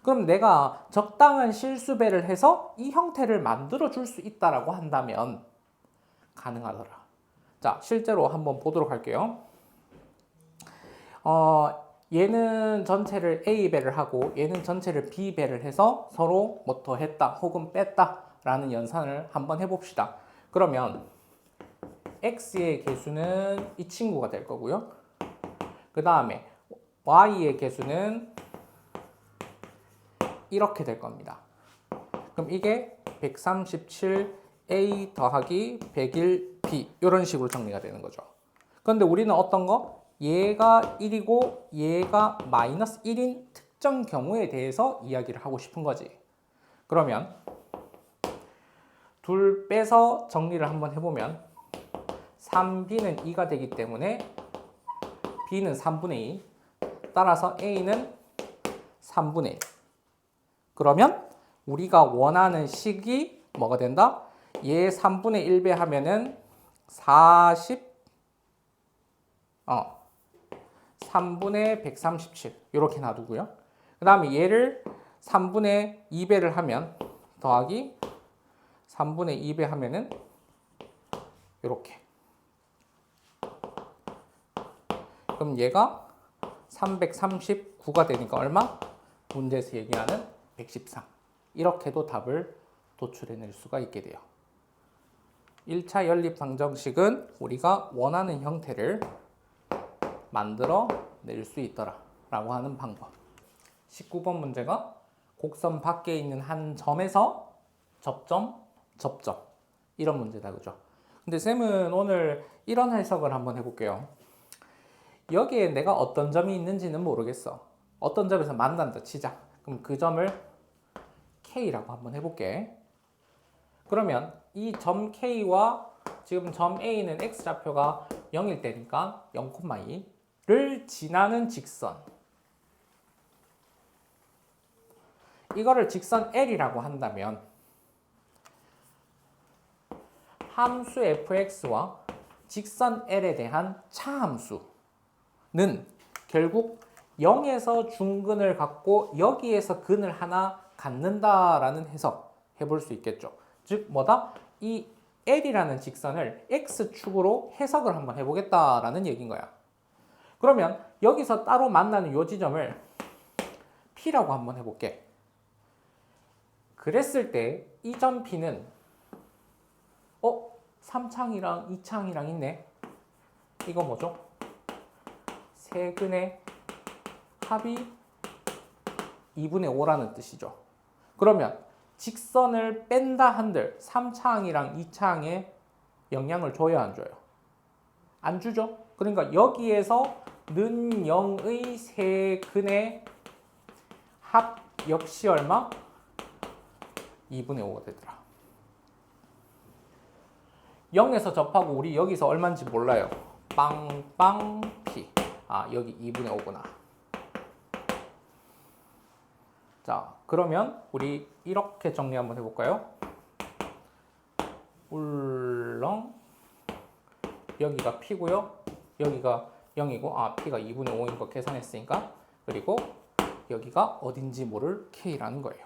그럼 내가 적당한 실수배를 해서 이 형태를 만들어 줄 수 있다라고 한다면 가능하더라. 자, 실제로 한번 보도록 할게요. 얘는 전체를 A배를 하고 얘는 전체를 B배를 해서 서로 뭐 더했다 혹은 뺐다 라는 연산을 한번 해봅시다. 그러면 X의 개수는 이 친구가 될 거고요. 그 다음에 Y의 개수는 이렇게 될 겁니다. 그럼 이게 137A 더하기 101B 이런 식으로 정리가 되는 거죠. 그런데 우리는 어떤 거? 얘가 1이고 얘가 마이너스 1인 특정 경우에 대해서 이야기를 하고 싶은 거지. 그러면 둘 빼서 정리를 한번 해보면 3B는 2가 되기 때문에 B는 3분의 2, 따라서 A는 3분의 1. 그러면 우리가 원하는 식이 뭐가 된다? 얘 3분의 1배 하면은 3분의 137 이렇게 놔두고요. 그 다음에 얘를 3분의 2배를 하면 더하기 3분의 2배 하면은 이렇게. 그럼 얘가 339가 되니까 얼마? 문제에서 얘기하는 113. 이렇게도 답을 도출해낼 수가 있게 돼요. 1차 연립 방정식은 우리가 원하는 형태를 만들어 낼 수 있더라 라고 하는 방법. 19번 문제가 곡선 밖에 있는 한 점에서 접점 이런 문제다, 그죠? 근데 쌤은 오늘 이런 해석을 한번 해볼게요. 여기에 내가 어떤 점이 있는지는 모르겠어. 어떤 점에서 만난다 치자. 그럼 그 점을 K라고 한번 해볼게. 그러면 이 점 K와 지금 점 A는 X좌표가 0일 때니까 0,2를 지나는 직선, 이거를 직선 L이라고 한다면 함수 fx와 직선 L에 대한 차함수는 결국 0에서 중근을 갖고 여기에서 근을 하나 갖는다라는 해석 해볼 수 있겠죠. 즉 뭐다? 이 L이라는 직선을 X축으로 해석을 한번 해보겠다라는 얘기인 거야. 그러면 여기서 따로 만나는 요 지점을 P라고 한번 해볼게. 그랬을 때 이 점 P는 3창이랑 2창이랑 있네. 이거 뭐죠? 세근의 합이 2분의 5라는 뜻이죠. 그러면 직선을 뺀다 한들 3창이랑 2창에 영향을 줘야 안 줘요? 안 주죠? 그러니까 여기에서 는 0의 세근의 합 역시 얼마? 2분의 5가 되더라. 0에서 접하고 우리 여기서 얼마인지 몰라요. 빵빵 P. 여기 2분의 5구나. 자, 그러면 우리 이렇게 정리 한번 해볼까요? 울렁 여기가 P고요. 여기가 0이고 P가 2분의 5인 거 계산했으니까 그리고 여기가 어딘지 모를 K라는 거예요.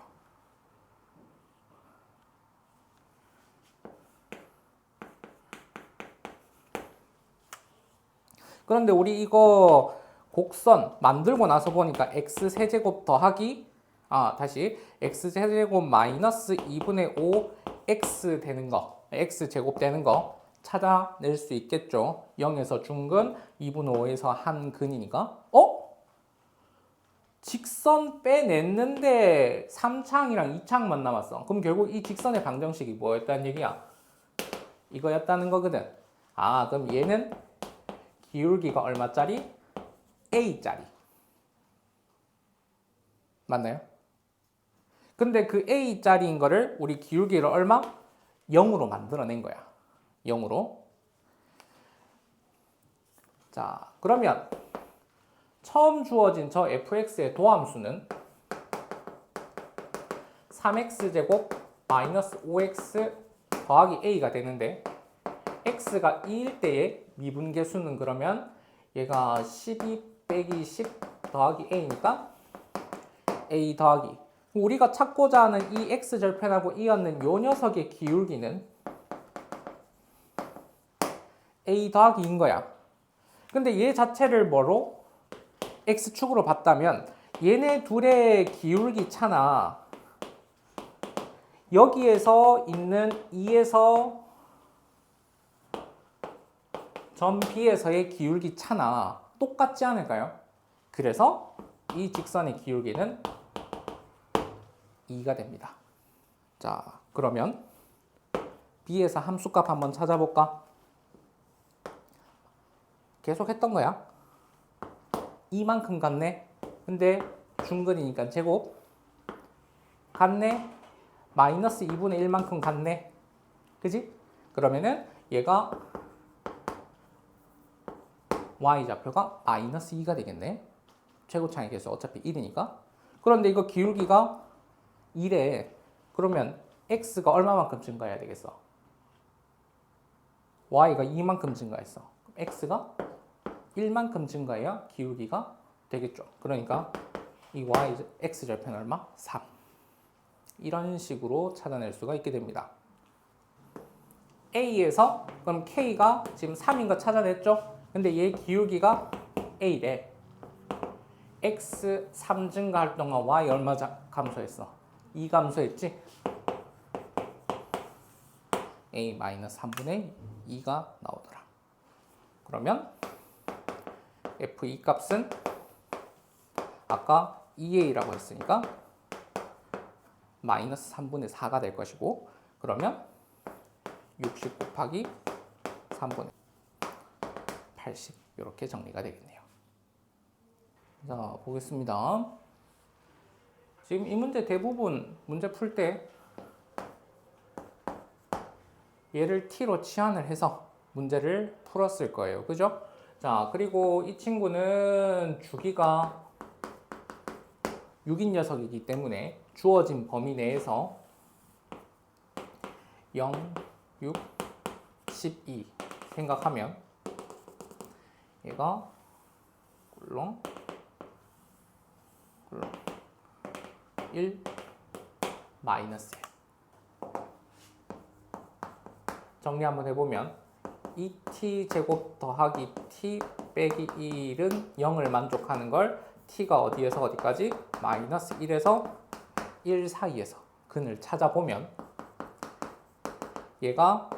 그런데 우리 이거 곡선 만들고 나서 보니까 x세제곱 더하기 다시 x세제곱 마이너스 2분의 5 x 되는 거 x제곱 되는 거 찾아낼 수 있겠죠. 0에서 중근 2분의 5에서 한 근이니까 직선 빼냈는데 3창이랑 2창만 남았어. 그럼 결국 이 직선의 방정식이 뭐였다는 얘기야? 이거였다는 거거든. 그럼 얘는 기울기가 얼마짜리? A짜리. 맞나요? 근데 그 A짜리인 거를 우리 기울기를 얼마? 0으로 만들어낸 거야. 0으로. 자, 그러면 처음 주어진 저 fx의 도함수는 3x제곱 마이너스 5x 더하기 a가 되는데 x가 2일 때의 미분계수는 그러면 얘가 12 빼기 10 더하기 a니까 a 더하기 우리가 찾고자 하는 이 x절편하고 이었는 요 녀석의 기울기는 a 더하기 인 거야. 근데 얘 자체를 뭐로? x축으로 봤다면 얘네 둘의 기울기 차나 여기에서 있는 2에서 점 B에서의 기울기 차나 똑같지 않을까요? 그래서 이 직선의 기울기는 2가 됩니다. 자, 그러면 B에서 함수값 한번 찾아볼까? 계속 했던 거야. 이만큼 같네. 근데 중근이니까 제곱 같네. 마이너스 2분의 1만큼 같네. 그지? 그러면은 얘가 y좌표가 마이너스 2가 되겠네. 최고차의 개수 어차피 1이니까. 그런데 이거 기울기가 1에 그러면 x가 얼마만큼 증가해야 되겠어? y가 2만큼 증가했어. x가 1만큼 증가해야 기울기가 되겠죠. 그러니까 이 x절편 얼마? 3. 이런 식으로 찾아낼 수가 있게 됩니다. A에서 그럼 K가 지금 3인 거 찾아냈죠? 근데 얘 기울기가 A래. X 3 증가할 동안 Y 얼마 감소했어? 2 감소했지? A 마이너스 3분의 2가 나오더라. 그러면 F2 값은 아까 2A라고 했으니까 마이너스 3분의 4가 될 것이고 그러면 60 곱하기 3분의 80 이렇게 정리가 되겠네요. 자, 보겠습니다. 지금 이 문제 대부분 문제 풀 때 얘를 t로 치환을 해서 문제를 풀었을 거예요. 그죠? 자, 그리고 이 친구는 주기가 6인 녀석이기 때문에 주어진 범위 내에서 0, 6, 12 생각하면 얘가 꿀렁 1 마이너스 1 정리 한번 해보면 2t 제곱 더하기 t 빼기 1은 0을 만족하는 걸 t가 어디에서 어디까지? 마이너스 1에서 1 사이에서 근을 찾아보면 얘가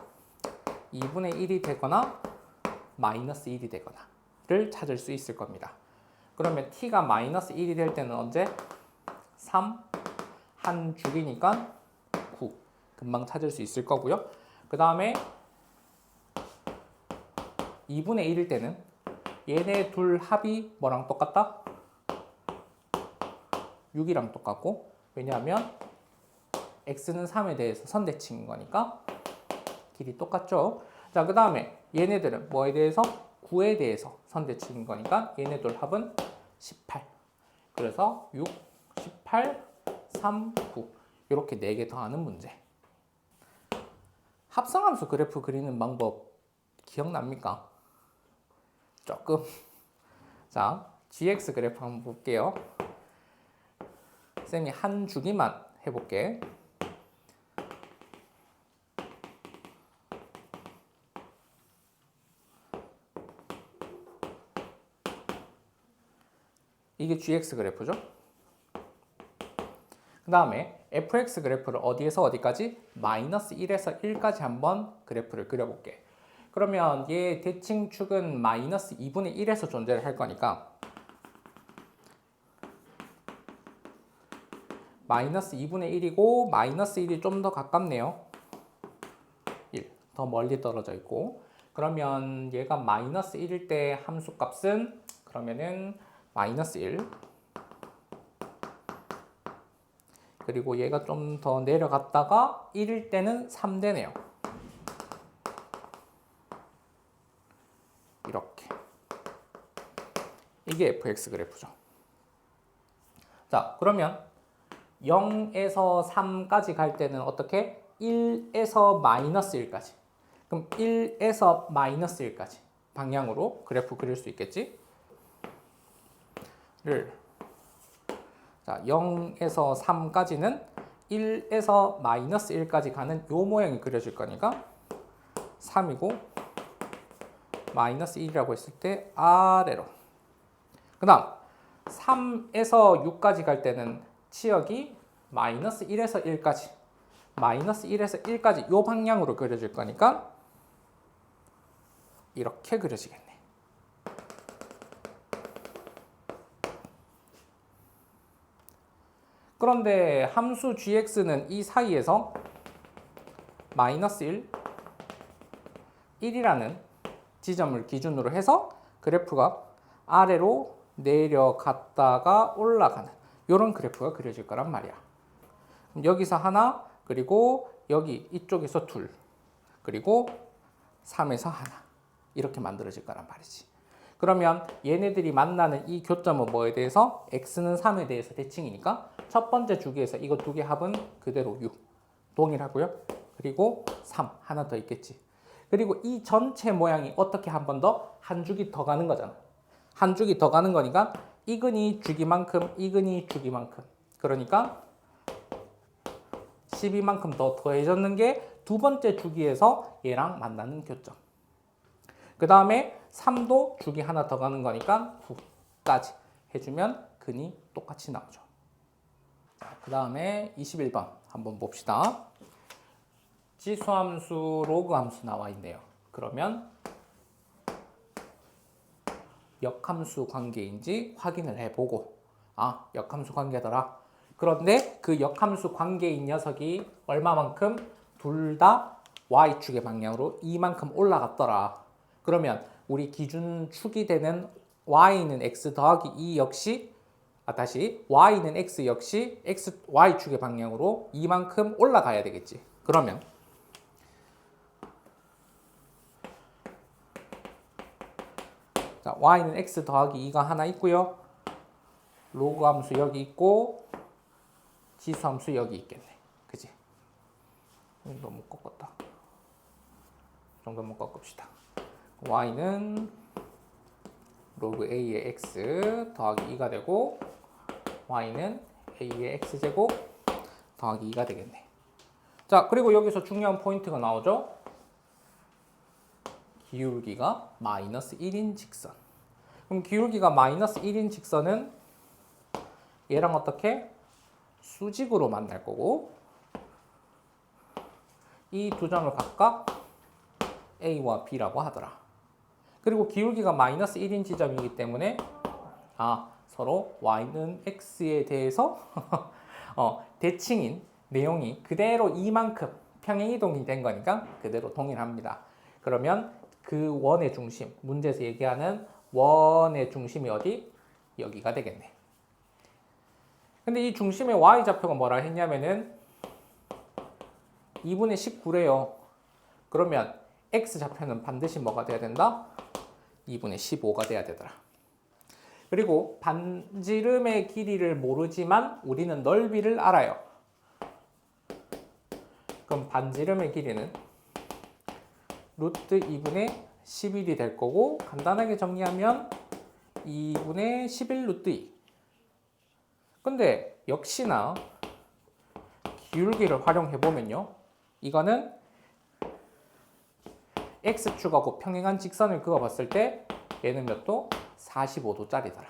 2분의 1이 되거나 마이너스 1이 되거나를 찾을 수 있을 겁니다. 그러면 t가 마이너스 1이 될 때는 언제? 3, 한 줄이니까 9. 금방 찾을 수 있을 거고요. 그 다음에 2분의 1일 때는 얘네 둘 합이 뭐랑 똑같다? 6이랑 똑같고, 왜냐하면 x는 3에 대해서 선대칭인 거니까 길이 똑같죠. 자, 그 다음에 얘네들은 뭐에 대해서? 9에 대해서 선대칭인 거니까 얘네들 합은 18. 그래서 6, 18, 3, 9 이렇게 4개 더하는 문제. 합성함수 그래프 그리는 방법 기억납니까? 조금. 자, gx 그래프 한번 볼게요. 쌤이 한 주기만 해볼게. 이게 gx 그래프죠. 그 다음에 fx 그래프를 어디에서 어디까지? 마이너스 1에서 1까지 한번 그래프를 그려볼게. 그러면 얘 대칭축은 마이너스 2분의 1에서 존재를 할 거니까 마이너스 2분의 1이고 마이너스 1이 좀 더 가깝네요. 1, 더 멀리 떨어져 있고, 그러면 얘가 마이너스 1일 때 함수값은 그러면은 마이너스 1, 그리고 얘가 좀 더 내려갔다가 1일 때는 3 되네요. 이렇게. 이게 fx 그래프죠. 자, 그러면 0에서 3까지 갈 때는 어떻게? 1에서 마이너스 1까지. 그럼 1에서 마이너스 1까지 방향으로 그래프 그릴 수 있겠지? 자, 0에서 3까지는 1에서 마이너스 1까지 가는 요 모양이 그려질 거니까 3이고 마이너스 1이라고 했을 때 아래로. 그 다음 3에서 6까지 갈 때는 치역이 마이너스 1에서 1까지, 마이너스 1에서 1까지 요 방향으로 그려질 거니까 이렇게 그려지겠네. 그런데 함수 gx는 이 사이에서 마이너스 1, 1이라는 지점을 기준으로 해서 그래프가 아래로 내려갔다가 올라가는 이런 그래프가 그려질 거란 말이야. 여기서 하나, 그리고 여기 이쪽에서 둘, 그리고 3에서 하나 이렇게 만들어질 거란 말이지. 그러면 얘네들이 만나는 이 교점은 뭐에 대해서? x는 3에 대해서 대칭이니까 첫 번째 주기에서 이거 두 개 합은 그대로 6 동일하고요. 그리고 3 하나 더 있겠지. 그리고 이 전체 모양이 어떻게 한 번 더? 한 주기 더 가는 거잖아. 한 주기 더 가는 거니까 이근이 주기만큼 이근이 주기만큼, 그러니까 12만큼 더 더해졌는 게 두 번째 주기에서 얘랑 만나는 교점. 그 다음에 3도 주기 하나 더 가는 거니까 9까지 해주면 근이 똑같이 나오죠. 그 다음에 21번 한번 봅시다. 지수함수, 로그함수 나와 있네요. 그러면 역함수 관계인지 확인을 해보고, 아, 역함수 관계더라. 그런데 그 역함수 관계인 녀석이 얼마만큼? 둘 다 y축의 방향으로 이만큼 올라갔더라. 그러면 우리 기준축이 되는 y는 x 더하기 2 역시, 다시 y는 x 역시 y축의 방향으로 이만큼 올라가야 되겠지. 그러면 자, y는 x 더하기 2가 하나 있고요. 로그 함수 여기 있고 지수 함수 여기 있겠네. 그지? 너무 꺾었다. 이 정도만 꺾읍시다. y는 로그 a의 x 더하기 2가 되고 y는 a의 x제곱 더하기 2가 되겠네. 자, 그리고 여기서 중요한 포인트가 나오죠. 기울기가 마이너스 1인 직선. 그럼 기울기가 마이너스 1인 직선은 얘랑 어떻게? 수직으로 만날 거고 이 두 점을 각각 A와 B라고 하더라. 그리고 기울기가 마이너스 1인 지점이기 때문에 서로 Y는 X에 대해서 대칭인 내용이 그대로 이만큼 평행이동이 된 거니까 그대로 동일합니다. 그러면 그 원의 중심, 문제에서 얘기하는 원의 중심이 어디? 여기가 되겠네. 근데 이 중심의 Y좌표가 뭐라 했냐면은 2분의 19래요. 그러면 X좌표는 반드시 뭐가 돼야 된다? 2분의 15가 돼야 되더라. 그리고 반지름의 길이를 모르지만 우리는 넓이를 알아요. 그럼 반지름의 길이는 루트 2분의 11이 될 거고 간단하게 정리하면 2분의 11 루트 2. 근데 역시나 기울기를 활용해 보면요. 이거는 X축하고 평행한 직선을 그어봤을 때 얘는 몇 도? 45도짜리더라.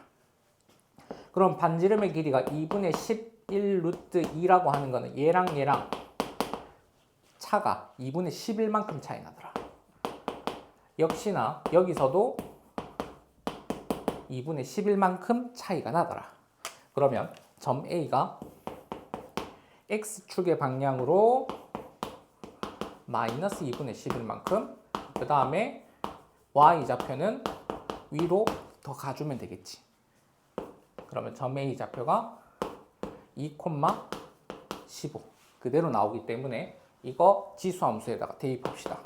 그럼 반지름의 길이가 2분의 11 루트 2라고 하는 거는 얘랑 차가 2분의 11만큼 차이 나더라. 역시나 여기서도 2분의 11만큼 차이가 나더라. 그러면 점 A가 X축의 방향으로 마이너스 2분의 11만큼 그 다음에 Y좌표는 위로 더 가주면 되겠지. 그러면 점 A 좌표가 2,15 그대로 나오기 때문에 이거 지수함수에다가 대입합시다.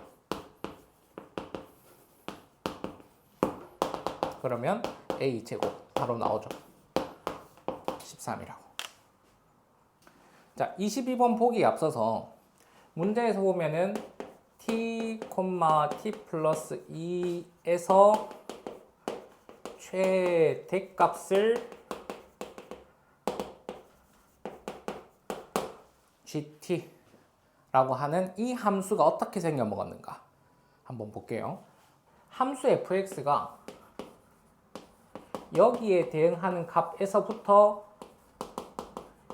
그러면 A제곱 바로 나오죠. 13이라고. 자, 22번 보기에 앞서서 문제에서 보면은 t, t 플러스 2에서 최대값을 gt라고 하는 이 함수가 어떻게 생겨먹었는가 한번 볼게요. 함수 fx가 여기에 대응하는 값에서부터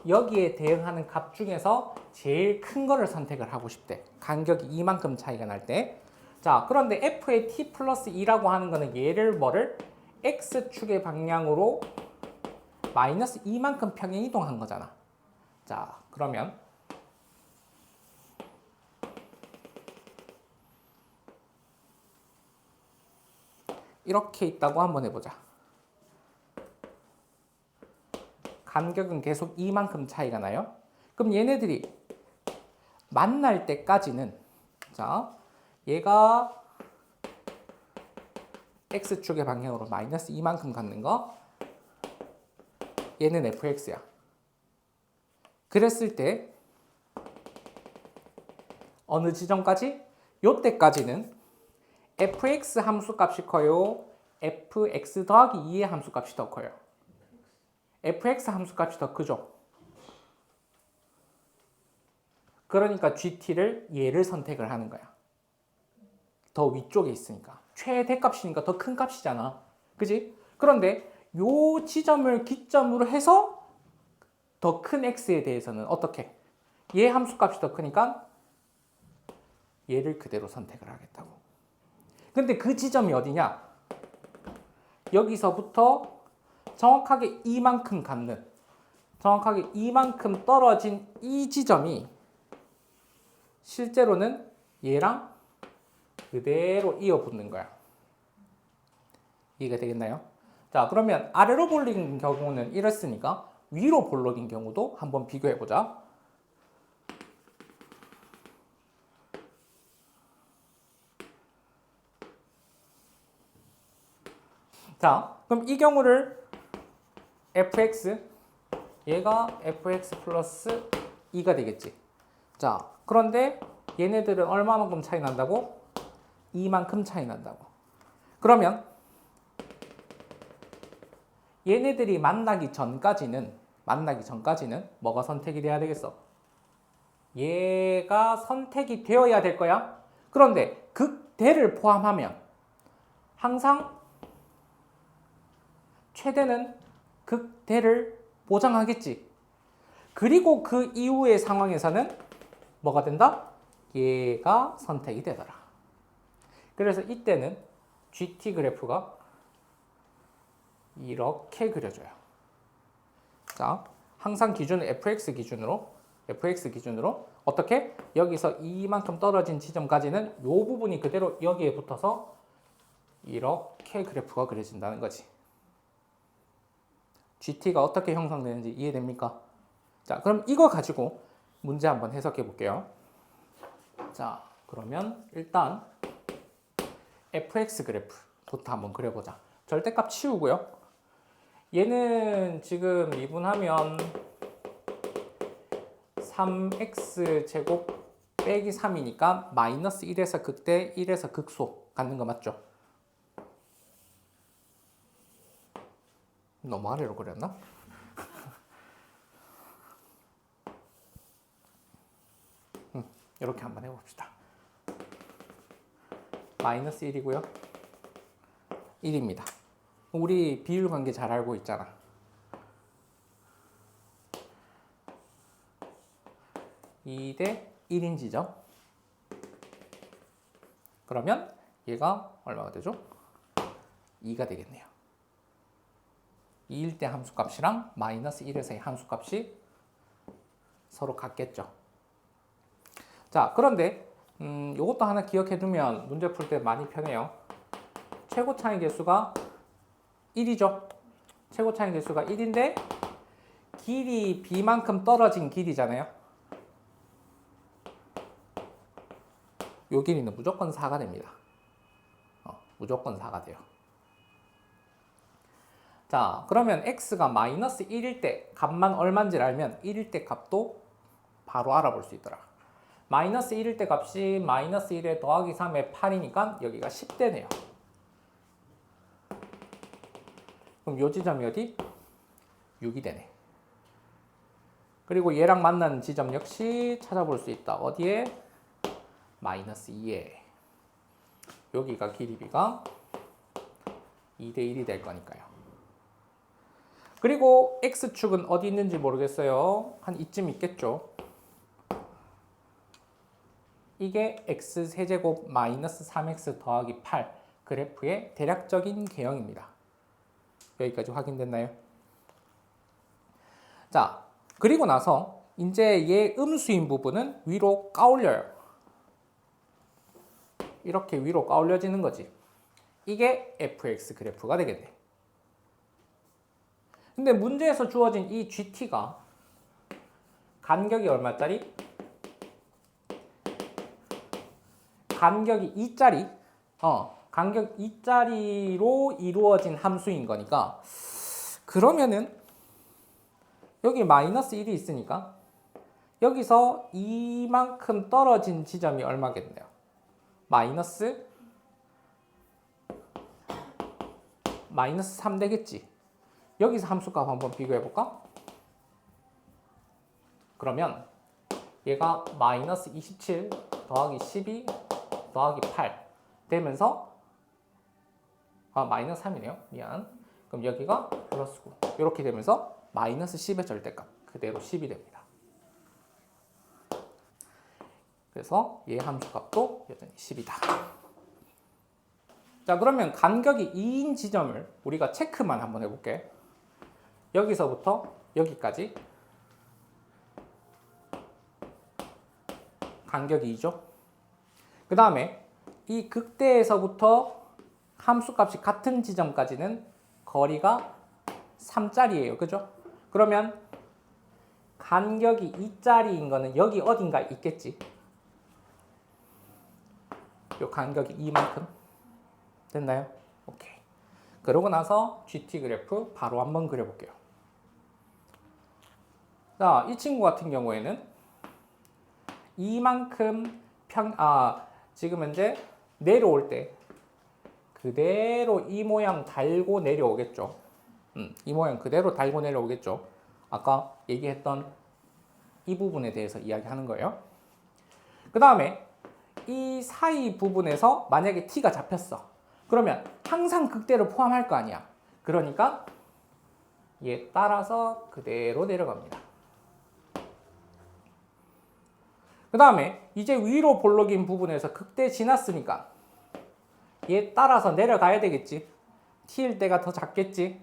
여기에 대응하는 값 중에서 제일 큰 거를 선택을 하고 싶대. 간격이 이만큼 차이가 날 때. 자, 그런데 f의 t 플러스 2라고 하는 거는 얘를 뭐를 x축의 방향으로 마이너스 2만큼 평행 이동한 거잖아. 자, 그러면 이렇게 있다고 한번 해보자. 간격은 계속 이만큼 차이가 나요. 그럼 얘네들이 만날 때까지는 자, 얘가 x축의 방향으로 마이너스 2만큼 갖는 거 얘는 fx야. 그랬을 때 어느 지점까지? 요때까지는 fx 함수값이 커요? fx 더하기 2의 함수값이 더 커요? fx 함수값이 더 크죠? 그러니까 gt를 얘를 선택을 하는 거야. 더 위쪽에 있으니까. 최대값이니까 더 큰 값이잖아. 그지? 그런데 요 지점을 기점으로 해서 더 큰 x에 대해서는 어떻게? 얘 함수값이 더 크니까 얘를 그대로 선택을 하겠다고. 근데 그 지점이 어디냐? 여기서부터 정확하게 이만큼 갖는, 정확하게 이만큼 떨어진 이 지점이 실제로는 얘랑 그대로 이어붙는 거야. 이해가 되겠나요? 자, 그러면 아래로 볼록인 경우는 이랬으니까 위로 볼록인 경우도 한번 비교해보자. 자, 그럼 이 경우를 fx, 얘가 fx 플러스 2가 되겠지. 자, 그런데 얘네들은 얼마만큼 차이 난다고? 2만큼 차이 난다고. 그러면 얘네들이 만나기 전까지는 뭐가 선택이 돼야 되겠어? 얘가 선택이 되어야 될 거야. 그런데 극대를 포함하면 항상 최대는 극대를 보장하겠지. 그리고 그 이후의 상황에서는 뭐가 된다? 얘가 선택이 되더라. 그래서 이때는 GT 그래프가 이렇게 그려져요. 자, 항상 기준은 fx 기준으로 어떻게? 여기서 이만큼 떨어진 지점까지는 이 부분이 그대로 여기에 붙어서 이렇게 그래프가 그려진다는 거지. GT가 어떻게 형성되는지 이해됩니까? 자, 그럼 이거 가지고 문제 한번 해석해 볼게요. 자, 그러면 일단 fx 그래프부터 한번 그려보자. 절대값 치우고요. 얘는 지금 미분하면 3x 제곱 빼기 3이니까 마이너스 1에서 극대 1에서 극소 갖는 거 맞죠? 너무 아래로 그렸나? 이렇게 한번 해봅시다. 마이너스 1이고요. 1입니다. 우리 비율 관계 잘 알고 있잖아. 2대 1인 지점. 그러면 얘가 얼마가 되죠? 2가 되겠네요. 2일 때 함수값이랑 마이너스 1에서의 함수값이 서로 같겠죠. 자, 그런데 이것도 하나 기억해 두면 문제 풀 때 많이 편해요. 최고 차이 개수가 1이죠. 최고 차이 개수가 1인데 길이 b만큼 떨어진 길이잖아요. 요 길이는 무조건 4가 됩니다. 무조건 4가 돼요. 자, 그러면 x가 마이너스 1일 때 값만 얼마인지를 알면 1일 때 값도 바로 알아볼 수 있더라. 마이너스 1일 때 값이 마이너스 1에 더하기 3에 8이니까 여기가 10대네요. 그럼 요 지점이 어디? 6이 되네. 그리고 얘랑 만나는 지점 역시 찾아볼 수 있다. 어디에? 마이너스 2에. 여기가 길이비가 2대 1이 될 거니까요. 그리고 x축은 어디 있는지 모르겠어요. 한 이쯤 있겠죠. 이게 x세제곱 마이너스 3x 더하기 8 그래프의 대략적인 개형입니다. 여기까지 확인됐나요? 자, 그리고 나서 이제 얘 음수인 부분은 위로 까올려요. 이렇게 위로 까올려지는 거지. 이게 fx 그래프가 되겠네. 근데 문제에서 주어진 이 GT가 간격이 얼마짜리? 간격이 2짜리? 간격 2짜리로 이루어진 함수인 거니까 그러면은 여기 마이너스 1이 있으니까 여기서 이만큼 떨어진 지점이 얼마겠네요? 마이너스 3 되겠지. 여기서 함수값 한번 비교해 볼까? 그러면 얘가 마이너스 27 더하기 12 더하기 8 되면서 마이너스 3이네요. 미안. 그럼 여기가 플러스 9 이렇게 되면서 마이너스 10의 절대값 그대로 10이 됩니다. 그래서 얘 함수값도 여전히 10이다. 자, 그러면 간격이 2인 지점을 우리가 체크만 한번 해볼게. 여기서부터 여기까지 간격이 2죠. 그 다음에 이 극대에서부터 함수값이 같은 지점까지는 거리가 3짜리예요. 그죠? 그러면 간격이 2짜리인 거는 여기 어딘가 있겠지. 요 간격이 2만큼 됐나요? 오케이. 그러고 나서 GT 그래프 바로 한번 그려볼게요. 자, 이 친구 같은 경우에는 이만큼 지금 현재 내려올 때 그대로 이 모양 달고 내려오겠죠. 이 모양 그대로 달고 내려오겠죠. 아까 얘기했던 이 부분에 대해서 이야기하는 거예요. 그 다음에 이 사이 부분에서 만약에 t가 잡혔어. 그러면 항상 극대를 포함할 거 아니야. 그러니까 얘에 따라서 그대로 내려갑니다. 그 다음에 이제 위로 볼록인 부분에서 극대 지났으니까 얘에 따라서 내려가야 되겠지. t일 때가 더 작겠지.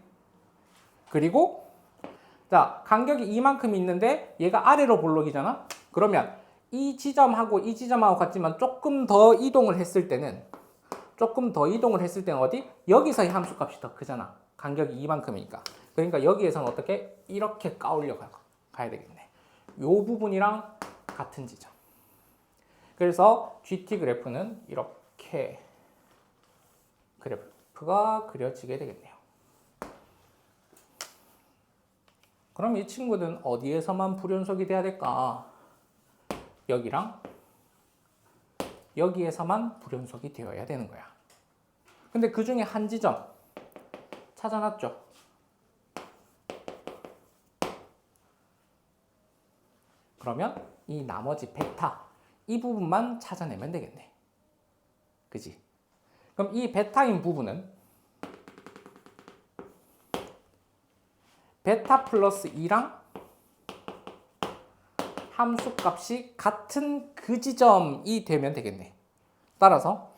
그리고 자, 간격이 이만큼 있는데 얘가 아래로 볼록이잖아. 그러면 이 지점하고 이 지점하고 같지만 조금 더 이동을 했을 때는 어디? 여기서의 함수값이 더 크잖아. 간격이 이만큼이니까. 그러니까 여기에서는 어떻게? 이렇게 까올려 가야 되겠네. 요 부분이랑 같은 지점. 그래서 GT 그래프는 이렇게 그래프가 그려지게 되겠네요. 그럼 이 친구는 어디에서만 불연속이 돼야 될까? 여기랑 여기에서만 불연속이 되어야 되는 거야. 근데 그 중에 한 지점 찾아놨죠? 그러면 이 나머지 베타 이 부분만 찾아내면 되겠네. 그지? 그럼 이 베타인 부분은 베타 플러스 2랑 함수값이 같은 그 지점이 되면 되겠네. 따라서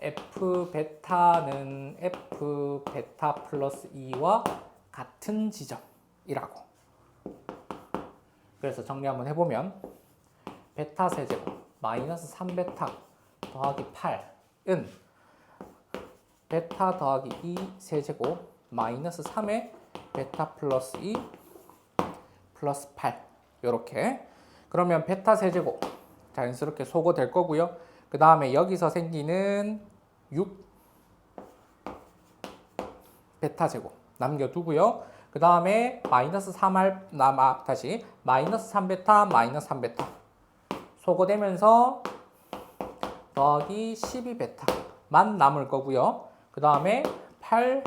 f 베타는 f 베타 플러스 2와 같은 지점이라고. 그래서 정리 한번 해보면 베타 세제곱 마이너스 3베타 더하기 8은 베타 더하기 2 세제곱 마이너스 3의 베타 플러스 2 플러스 8 이렇게. 그러면 베타 세제곱 자연스럽게 소거될 거고요. 그 다음에 여기서 생기는 6 베타 제곱 남겨두고요. 그 다음에 마이너스 3할 다시 마이너스 3베타 마이너스 3베타 소거되면서 더하기 12베타만 남을 거고요. 그 다음에 8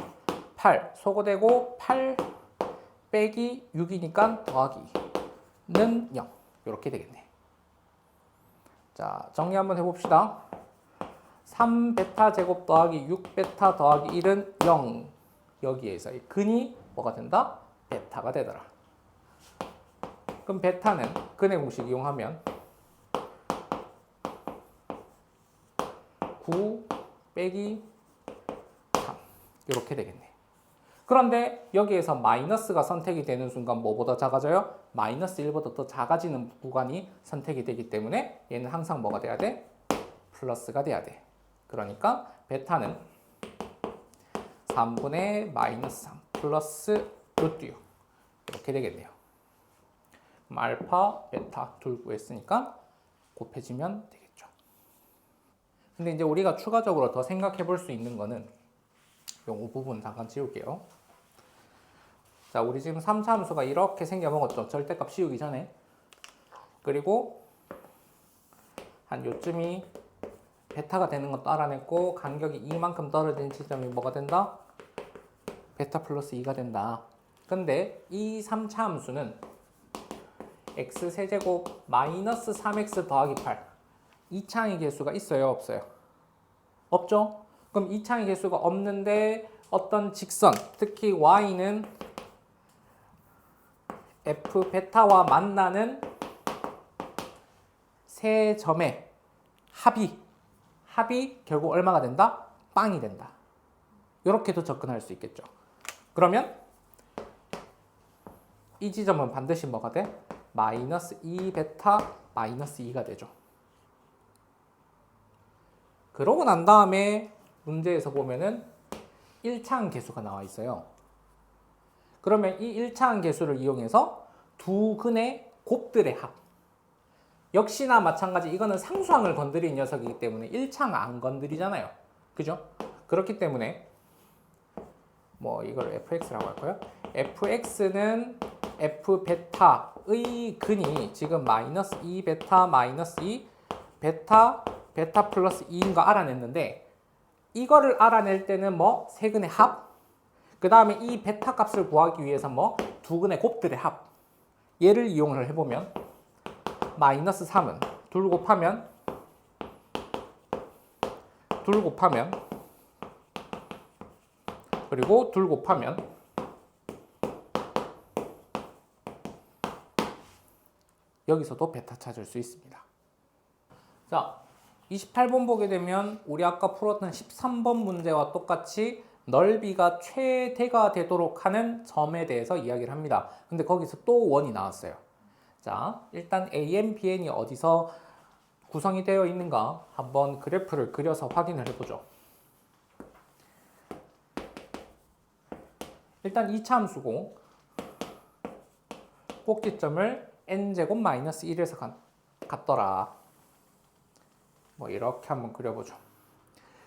소거되고 8 빼기 6이니까 더하기는 0 이렇게 되겠네. 자, 정리 한번 해봅시다. 3베타 제곱 더하기 6베타 더하기 1은 0. 여기에서의 근이 뭐가 된다? 베타가 되더라. 그럼 베타는 근의 공식 이용하면 9 빼기 3 이렇게 되겠네. 그런데 여기에서 마이너스가 선택이 되는 순간 뭐보다 작아져요? 마이너스 1보다 더 작아지는 구간이 선택이 되기 때문에 얘는 항상 뭐가 돼야 돼? 플러스가 돼야 돼. 그러니까 베타는 3분의 마이너스 3 플러스 루트 6 이렇게 되겠네요. 그럼 알파, 베타 둘 구했으니까 곱해지면 되겠죠. 근데 이제 우리가 추가적으로 더 생각해 볼 수 있는 거는 이 부분 잠깐 지울게요. 자, 우리 지금 3차 함수가 이렇게 생겨 먹었죠. 절대값 씌우기 전에. 그리고 한 요쯤이 베타가 되는 것도 알아냈고 간격이 이만큼 떨어진 지점이 뭐가 된다? 베타 플러스 2가 된다. 근데 이 3차 함수는 x세제곱 마이너스 3x 더하기 8 이차의 개수가 있어요? 없어요? 없죠? 그럼 이차의 개수가 없는데 어떤 직선, 특히 y는 f 베타와 만나는 세 점의 합이 결국 얼마가 된다? 빵이 된다. 이렇게도 접근할 수 있겠죠. 그러면 이 지점은 반드시 뭐가 돼? 마이너스 2베타 마이너스 2가 되죠. 그러고 난 다음에 문제에서 보면은 1차항 계수가 나와 있어요. 그러면 이 1차항 계수를 이용해서 두 근의 곱들의 합. 역시나 마찬가지 이거는 상수항을 건드린 녀석이기 때문에 1차항 안 건드리잖아요. 그죠? 그렇기 때문에 뭐 이걸 fx라고 할 거예요. fx는 f 베타의 근이 지금 마이너스 2 베타 마이너스 2 베타 플러스 2인 거 알아냈는데 이거를 알아낼 때는 뭐 세 근의 합, 그 다음에 이 베타 값을 구하기 위해서 뭐 두 근의 곱들의 합. 얘를 이용을 해보면 마이너스 3은 둘 곱하면 그리고 그리고 둘 곱하면 여기서도 베타 찾을 수 있습니다. 자, 28번 보게 되면 우리 아까 풀었던 13번 문제와 똑같이 넓이가 최대가 되도록 하는 점에 대해서 이야기를 합니다. 근데 거기서 또 원이 나왔어요. 자, 일단 AN, BN이 어디서 구성이 되어 있는가 한번 그래프를 그려서 확인을 해보죠. 일단 이 함수고 꼭지점을 n제곱 마이너스 1에서 갖더라. 뭐 이렇게 한번 그려보죠.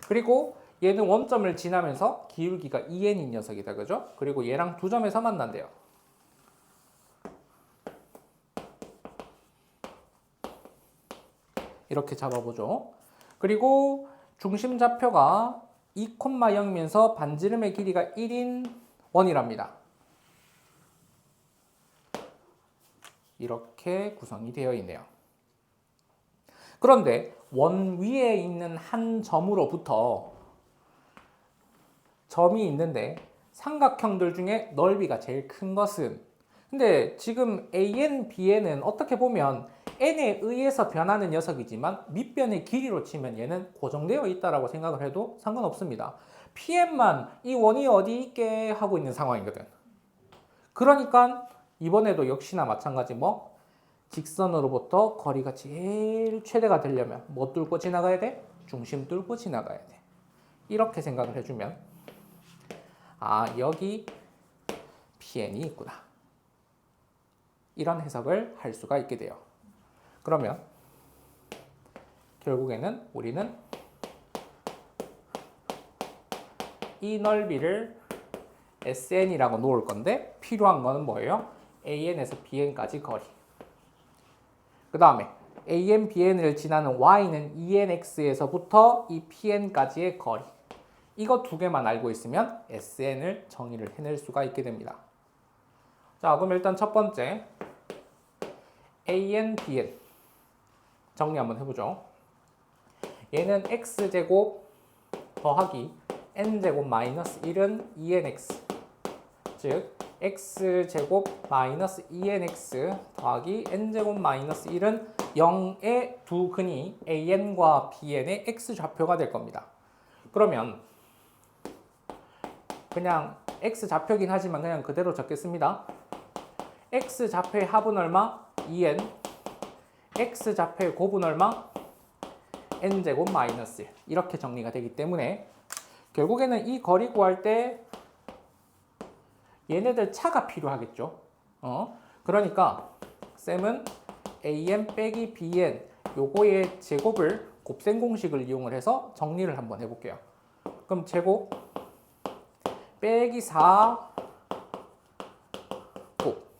그리고 얘는 원점을 지나면서 기울기가 2n인 녀석이다. 그죠? 그리고 얘랑 두 점에서 만난대요. 이렇게 잡아보죠. 그리고 중심 좌표가 2,0이면서 반지름의 길이가 1인 원이랍니다. 이렇게 구성이 되어 있네요. 그런데 원 위에 있는 한 점으로부터 점이 있는데 삼각형들 중에 넓이가 제일 큰 것은, 근데 지금 AN, BN은 어떻게 보면 n에 의해서 변하는 녀석이지만 밑변의 길이로 치면 얘는 고정되어 있다고 생각을 해도 상관없습니다. PM만 이 원이 어디 있게 하고 있는 상황이거든. 그러니까 이번에도 역시나 마찬가지 뭐 직선으로부터 거리가 제일 최대가 되려면 뭐 뚫고 지나가야 돼? 중심 뚫고 지나가야 돼. 이렇게 생각을 해주면 아, 여기 PN이 있구나. 이런 해석을 할 수가 있게 돼요. 그러면 결국에는 우리는 이 넓이를 SN이라고 놓을 건데 필요한 거는 뭐예요? AN에서 BN까지 거리. 그 다음에 AN, BN을 지나는 Y는 ENX에서부터 이 PN까지의 거리. 이거 두 개만 알고 있으면 SN을 정의를 해낼 수가 있게 됩니다. 자, 그럼 일단 첫 번째 AN, BN 정리 한번 해보죠. 얘는 X제곱 더하기 N제곱 마이너스 1은 ENX, 즉 X제곱 마이너스 ENX 더하기 N제곱 마이너스 1은 0의 두 근이 AN과 BN의 X좌표가 될 겁니다. 그러면 그냥 X좌표긴 하지만 그냥 그대로 적겠습니다. X좌표의 합은 얼마? 2N. X좌표의 곱은 얼마? N제곱 마이너스 1. 이렇게 정리가 되기 때문에 결국에는 이 거리 구할 때 얘네들 차가 필요하겠죠. 그러니까 쌤은 AN 빼기 BN 요거의 제곱을 곱셈 공식을 이용을 해서 정리를 한번 해볼게요. 그럼 제곱 빼기 4 곱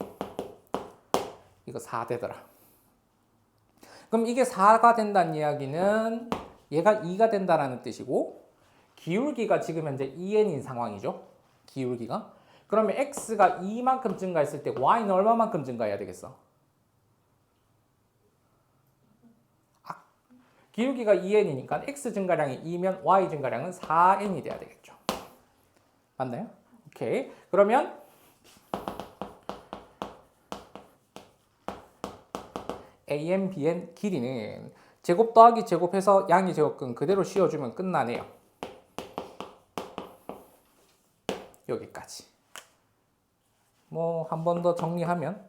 이거 4 되더라. 그럼 이게 4가 된다는 이야기는 얘가 2가 된다는 뜻이고 기울기가 지금 현재 2n인 상황이죠. 기울기가. 그러면 x가 2만큼 증가했을 때 y는 얼마만큼 증가해야 되겠어? 기울기가 2n이니까 x 증가량이 2면 y 증가량은 4n이 돼야 되겠죠. 맞나요? 오케이. 그러면 AN, BN 길이는 제곱 더하기 제곱해서 양의 제곱근 그대로 씌워주면 끝나네요. 여기까지. 뭐 한 번 더 정리하면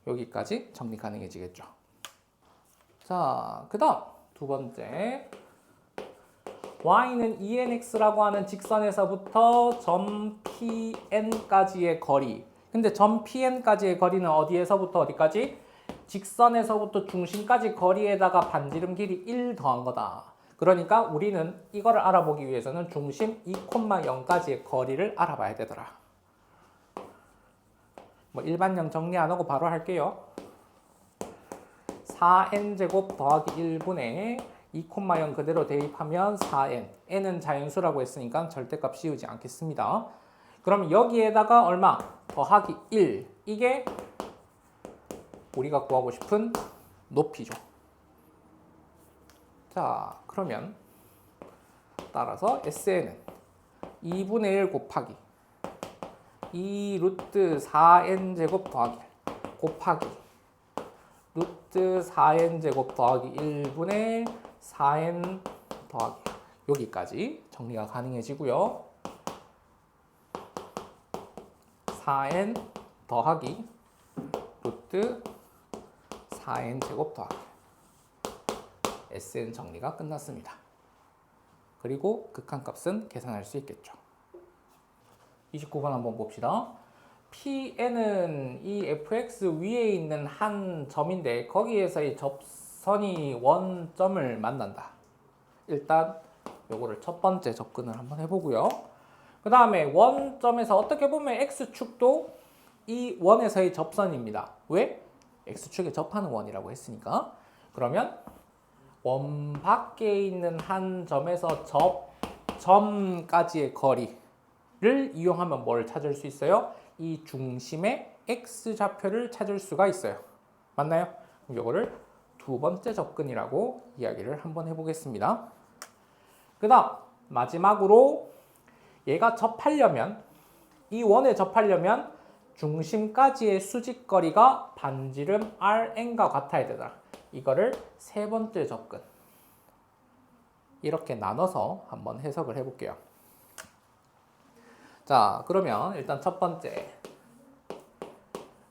여기까지 정리 가능해지겠죠. 자, 그 다음 두 번째 y는 ENX라고 하는 직선에서부터 점 PN까지의 거리. 근데 점 PN까지의 거리는 어디에서부터 어디까지? 직선에서부터 중심까지 거리에다가 반지름 길이 1 더한 거다. 그러니까 우리는 이거를 알아보기 위해서는 중심 2,0까지의 거리를 알아봐야 되더라. 뭐 일반형 정리 안 하고 바로 할게요. 4n제곱 더하기 1분의 2,0 그대로 대입하면 4n. n은 자연수라고 했으니까 절대값 씌우지 않겠습니다. 그럼 여기에다가 얼마? 더하기 1. 이게 우리가 구하고 싶은 높이죠. 자, 그러면 따라서 SN은 2분의 1 곱하기 2 루트 4n 제곱 더하기 곱하기 루트 4n 제곱 더하기 1분의 4n 더하기 여기까지 정리가 가능해지고요. 4n 더하기 루트 4n 제곱 더하기 SN 정리가 끝났습니다. 그리고 극한값은 계산할 수 있겠죠. 29번 한번 봅시다. Pn은 이 fx 위에 있는 한 점인데 거기에서의 접선이 원점을 만난다. 일단 요거를 첫 번째 접근을 한번 해보고요. 그 다음에 원점에서 어떻게 보면 x축도 이 원에서의 접선입니다. 왜? x축에 접하는 원이라고 했으니까. 그러면 원 밖에 있는 한 점에서 접점까지의 거리를 이용하면 뭘 찾을 수 있어요? 이 중심의 x좌표를 찾을 수가 있어요. 맞나요? 그럼 이거를 두 번째 접근이라고 이야기를 한번 해보겠습니다. 그 다음 마지막으로 얘가 접하려면 이 원에 접하려면 중심까지의 수직거리가 반지름 Rn과 같아야 되더라. 이거를 세 번째 접근 이렇게 나눠서 한번 해석을 해볼게요. 자, 그러면 일단 첫 번째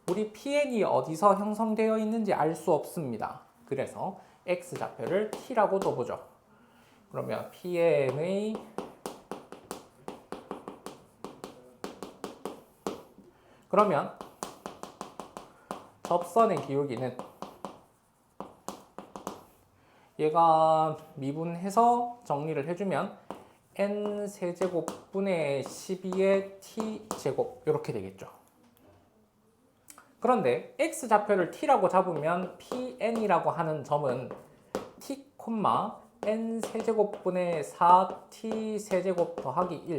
우리 PN이 어디서 형성되어 있는지 알 수 없습니다. 그래서 X좌표를 T라고 둬보죠. 그러면 PN의 그러면 접선의 기울기는 얘가 미분해서 정리를 해주면 n 세제곱분의 12의 t제곱 이렇게 되겠죠. 그런데 x좌표를 t라고 잡으면 pn이라고 하는 점은 t, n 세제곱분의 4t 세제곱 더하기 1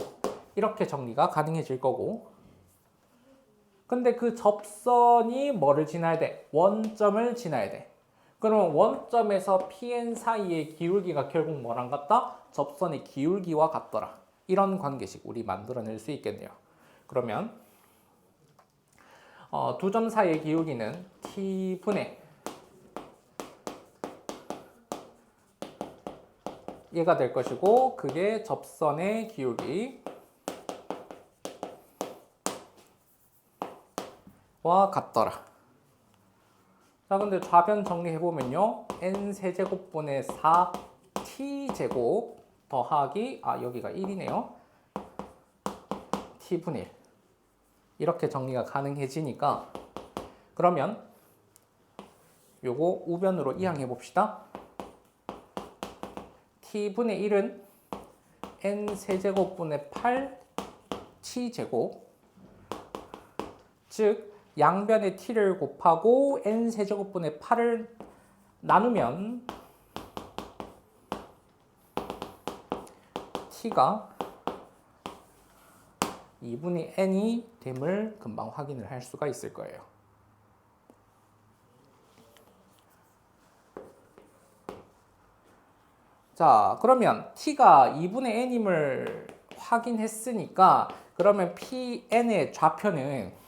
이렇게 정리가 가능해질 거고, 근데 그 접선이 뭐를 지나야 돼? 원점을 지나야 돼. 그러면 원점에서 PN 사이의 기울기가 결국 뭐랑 같다? 접선의 기울기와 같더라. 이런 관계식 우리 만들어낼 수 있겠네요. 그러면 두 점 사이의 기울기는 T분의 얘가 될 것이고 그게 접선의 기울기 와 같더라. 자, 근데 좌변 정리해보면요. n 세제곱분의 4t제곱 더하기 여기가 1이네요. t분의 1 이렇게 정리가 가능해지니까 그러면 요거 우변으로 이항해봅시다. t분의 1은 n 세제곱분의 8t제곱 즉 양변의 t를 곱하고 n 세제곱분의 8을 나누면 t가 2분의 n이 됨을 금방 확인을 할 수가 있을 거예요. 자, 그러면 t가 2분의 n임을 확인했으니까 그러면 pn의 좌표는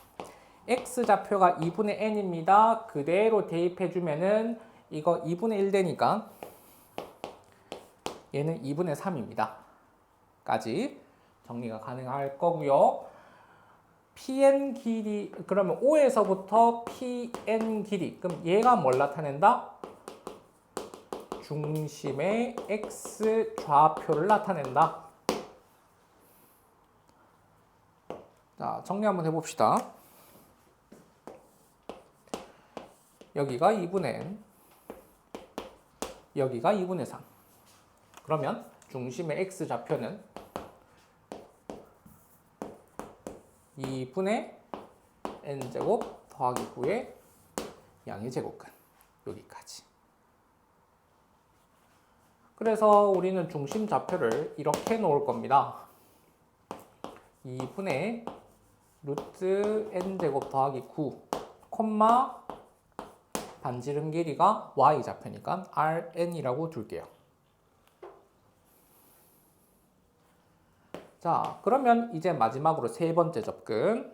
x좌표가 2분의 n입니다. 그대로 대입해주면은 이거 2분의 1 되니까 얘는 2분의 3입니다. 까지 정리가 가능할 거고요. pn 길이 그러면 O에서부터 pn 길이 그럼 얘가 뭘 나타낸다? 중심의 x좌표를 나타낸다. 자, 정리 한번 해봅시다. 여기가 2분의 n, 여기가 2분의 3. 그러면 중심의 x좌표는 2분의 n제곱 더하기 9의 양의 제곱근 여기까지. 그래서 우리는 중심 좌표를 이렇게 놓을 겁니다. 2분의 루트 n제곱 더하기 9, 반지름 길이가 y좌표니까 rn이라고 둘게요. 자, 그러면 이제 마지막으로 세 번째 접근.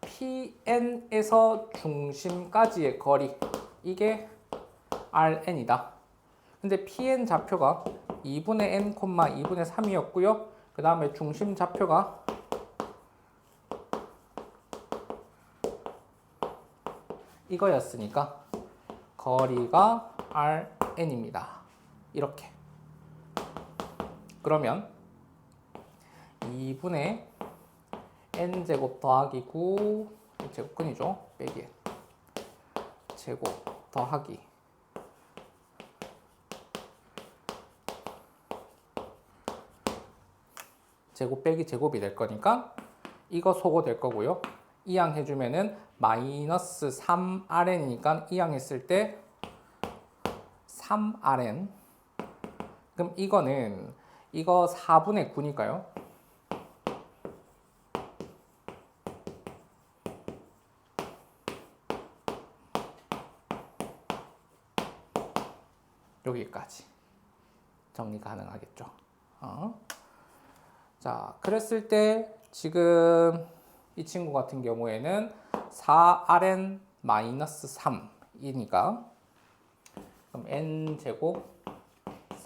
Pn에서 중심까지의 거리, 이게 Rn이다. 근데 Pn 좌표가 2분의 n, 2분의 3이었고요. 그 다음에 중심 좌표가 이거였으니까 거리가 Rn입니다. 이렇게. 그러면 2분의 n제곱 더하기 9 제곱근이죠. 빼기 n 제곱 더하기 제곱 빼기 제곱이 될 거니까 이거 소거 될 거고요. 이항 해주면은 마이너스 3rn이니까 이항 했을 때 3rn. 그럼 이거는 이거 4분의 9니까요. 여기까지 정리 가능하겠죠. 자, 그랬을 때 지금 이 친구 같은 경우에는 4rn-3이니까 그럼 n제곱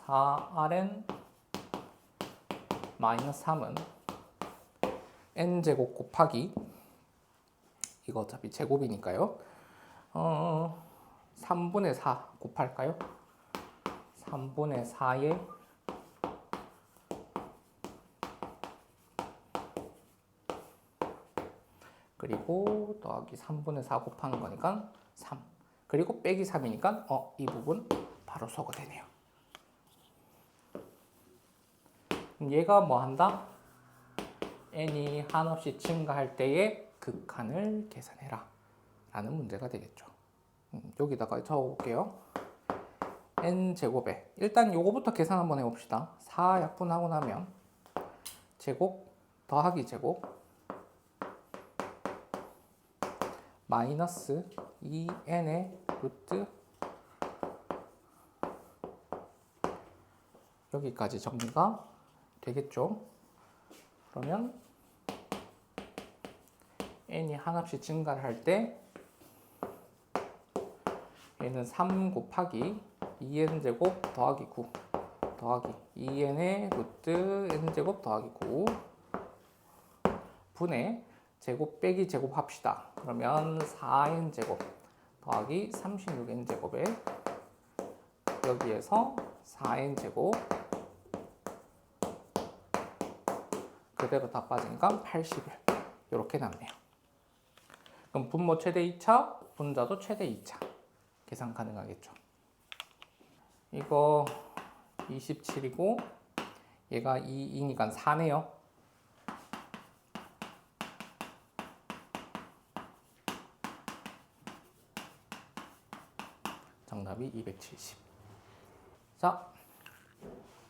4rn-3은 n제곱 곱하기 이거 어차피 제곱이니까요. 3분의 4 곱할까요? 3분의 4에 그리고 더하기 3분의 4 곱하는 거니까 3. 그리고 빼기 3이니까 이 부분 바로 소거되네요. 얘가 뭐 한다? n이 한없이 증가할 때의 극한을 계산해라 라는 문제가 되겠죠. 여기다가 적어볼게요. n제곱에 일단 요거부터 계산 한번 해봅시다. 4 약분하고 나면 제곱 더하기 제곱 마이너스 2n의 루트 여기까지 정리가 되겠죠. 그러면 n이 한없이 증가를 할 때 얘는 3 곱하기 2n제곱 더하기 9 더하기 2n의 루트 n제곱 더하기 9 분의 제곱 빼기 제곱 합시다. 그러면 4n제곱 더하기 36n제곱에 여기에서 4n제곱 그대로 다 빠지니까 81 이렇게 남네요. 그럼 분모 최대 2차, 분자도 최대 2차 계산 가능하겠죠. 이거 27이고 얘가 2이니까 4네요. 정답이 270. 자,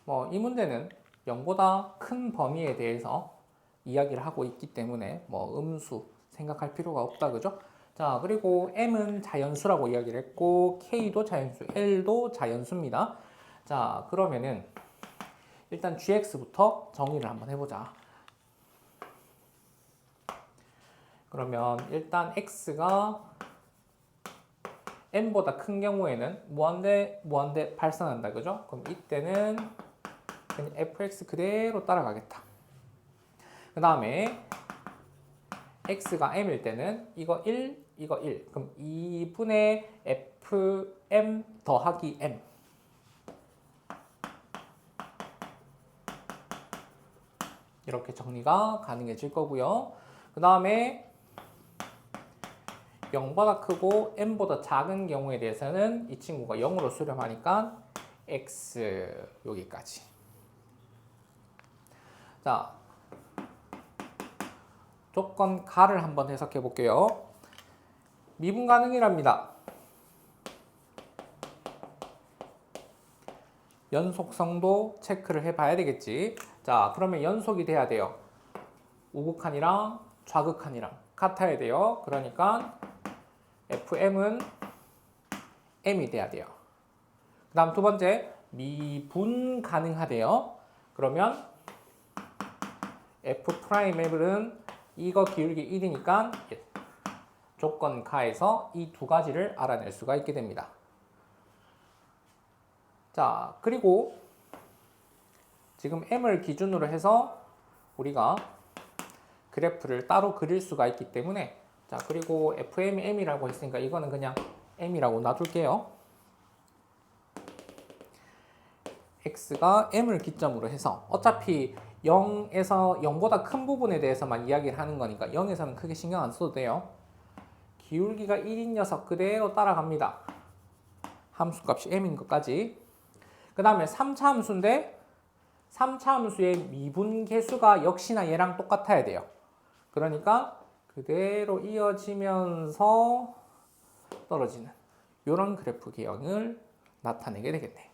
뭐 이 문제는 0보다 큰 범위에 대해서 이야기를 하고 있기 때문에 뭐 음수 생각할 필요가 없다, 그죠? 자, 그리고 m은 자연수라고 이야기를 했고 k도 자연수, l도 자연수입니다. 자, 그러면은 일단 gx부터 정의를 한번 해보자. 그러면 일단 x가 n보다 큰 경우에는 무한대 발산한다, 그죠? 그럼 이때는 그냥 fx 그대로 따라가겠다. 그 다음에 x가 m일 때는 이거 1, 이거 1. 그럼 2분의 fm 더하기 m. 이렇게 정리가 가능해질 거고요. 그 다음에 0보다 크고 m보다 작은 경우에 대해서는 이 친구가 0으로 수렴하니까 x 여기까지. 자, 조건 가를 한번 해석해 볼게요. 미분 가능이랍니다. 연속성도 체크를 해봐야 되겠지. 자, 그러면 연속이 돼야 돼요. 우극한이랑 좌극한이랑 같아야 돼요. 그러니까 fm은 m이 돼야 돼요. 그 다음 두 번째, 미분 가능하대요. 그러면 F'M은 이거 기울기 1이니까 조건 가에서 이 두 가지를 알아낼 수가 있게 됩니다. 자, 그리고 지금 M을 기준으로 해서 우리가 그래프를 따로 그릴 수가 있기 때문에 자, 그리고 FM이 M이라고 했으니까 이거는 그냥 M이라고 놔둘게요. X가 M을 기점으로 해서 어차피 0에서 0보다 큰 부분에 대해서만 이야기를 하는 거니까 0에서는 크게 신경 안 써도 돼요. 기울기가 1인 녀석 그대로 따라갑니다. 함수값이 M인 것까지. 그 다음에 3차 함수인데 3차 함수의 미분계수가 역시나 얘랑 똑같아야 돼요. 그러니까 그대로 이어지면서 떨어지는 이런 그래프 개형을 나타내게 되겠네.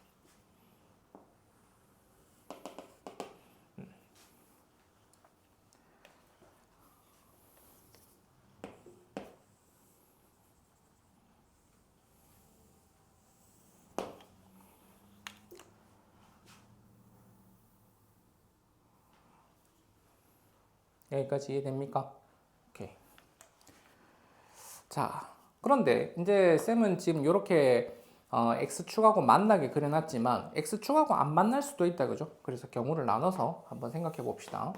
여기까지 이해됩니까? 오케이. 자, 그런데 이제 쌤은 지금 이렇게 X축하고 만나게 그려놨지만 X축하고 안 만날 수도 있다, 그죠? 그래서 경우를 나눠서 한번 생각해 봅시다.